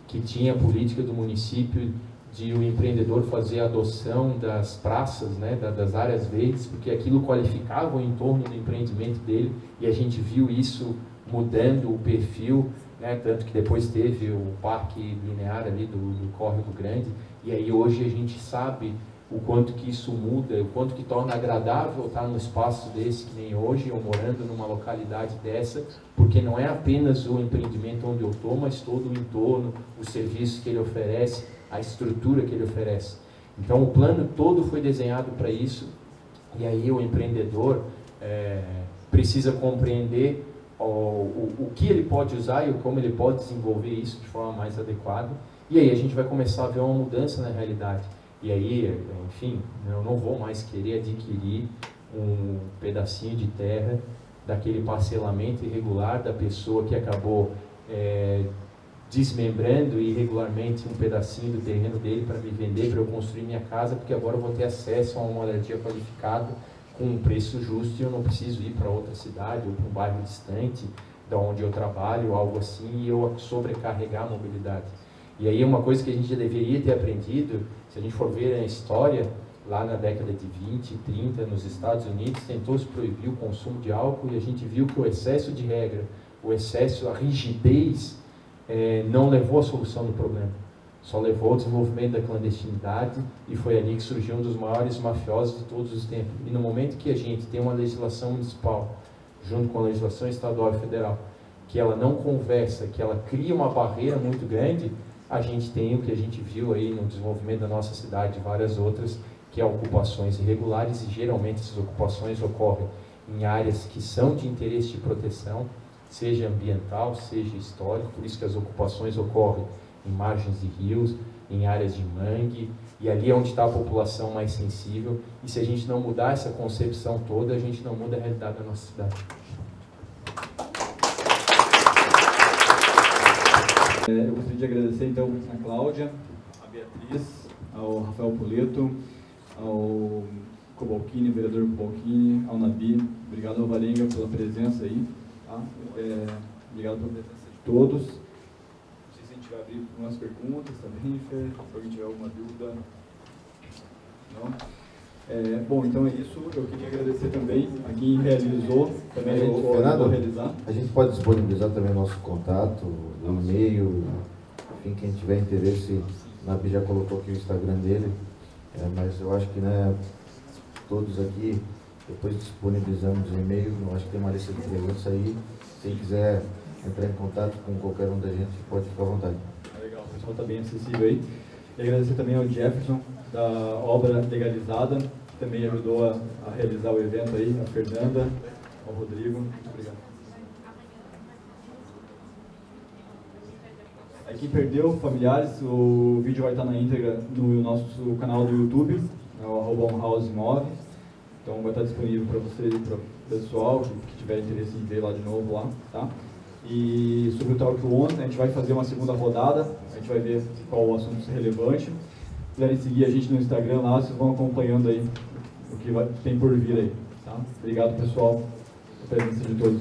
que tinha a política do município de o empreendedor fazer a adoção das praças, né, das áreas verdes, porque aquilo qualificava o entorno do empreendimento dele, e a gente viu isso mudando o perfil, né, tanto que depois teve o parque linear ali do Córrego Grande, e aí hoje a gente sabe o quanto que isso muda, o quanto que torna agradável estar num espaço desse que nem hoje, ou morando numa localidade dessa, porque não é apenas o empreendimento onde eu estou, mas todo o entorno, os serviços que ele oferece, a estrutura que ele oferece. Então o plano todo foi desenhado para isso, e aí o empreendedor precisa compreender o que ele pode usar e como ele pode desenvolver isso de forma mais adequada, e aí a gente vai começar a ver uma mudança na realidade. E aí, enfim, eu não vou mais querer adquirir um pedacinho de terra daquele parcelamento irregular da pessoa que acabou desmembrando irregularmente um pedacinho do terreno dele para me vender, para eu construir minha casa, porque agora eu vou ter acesso a uma moradia qualificada com um preço justo e eu não preciso ir para outra cidade ou para um bairro distante da onde eu trabalho, algo assim, e eu sobrecarregar a mobilidade. E aí uma coisa que a gente já deveria ter aprendido, se a gente for ver a história, lá na década de 20, 30, nos Estados Unidos, tentou-se proibir o consumo de álcool e a gente viu que o excesso de regra, o excesso, a rigidez, não levou à solução do problema. Só levou ao desenvolvimento da clandestinidade e foi ali que surgiu um dos maiores mafiosos de todos os tempos. E no momento que a gente tem uma legislação municipal, junto com a legislação estadual e federal, que ela não conversa, que ela cria uma barreira muito grande, a gente tem o que a gente viu aí no desenvolvimento da nossa cidade e várias outras, que é ocupações irregulares, e geralmente essas ocupações ocorrem em áreas que são de interesse de proteção, seja ambiental, seja histórico, por isso que as ocupações ocorrem em margens de rios, em áreas de mangue, e ali é onde está a população mais sensível, e se a gente não mudar essa concepção toda, a gente não muda a realidade da nossa cidade. Eu gostaria de agradecer então a Cláudia, a Beatriz, ao Rafael Poleto, ao Cobalcini, vereador Cobalcini, ao Nabi, obrigado ao Varenga pela presença aí, tá? Obrigado pela presença de todos. Não sei se a gente vai abrir umas perguntas também, Fer, se alguém tiver alguma dúvida. Não? Bom, então é isso. Eu queria agradecer também a quem realizou, também Fernando, realizar. A gente pode disponibilizar também o nosso contato, o e-mail, enfim, quem tiver interesse, o Nabi já colocou aqui o Instagram dele, mas eu acho que, né, todos aqui, depois disponibilizamos o e-mail, eu acho que tem uma lista de perguntas aí, quem quiser entrar em contato com qualquer um da gente, pode ficar à vontade. Legal, o pessoal está bem acessível aí. E agradecer também ao Jefferson, da obra legalizada, que também ajudou a realizar o evento aí, a Fernanda, ao Rodrigo, muito obrigado. Aí quem perdeu, familiares, o vídeo vai estar na íntegra no nosso canal do YouTube, é o @onhouse9, então vai estar disponível para você e para o pessoal que tiver interesse em ver lá de novo lá, tá? E sobre o Talk One, a gente vai fazer uma segunda rodada, a gente vai ver qual o assunto relevante. Se quiserem seguir a gente no Instagram lá, vocês vão acompanhando aí o que tem por vir aí, tá? Obrigado, pessoal, pela presença de todos.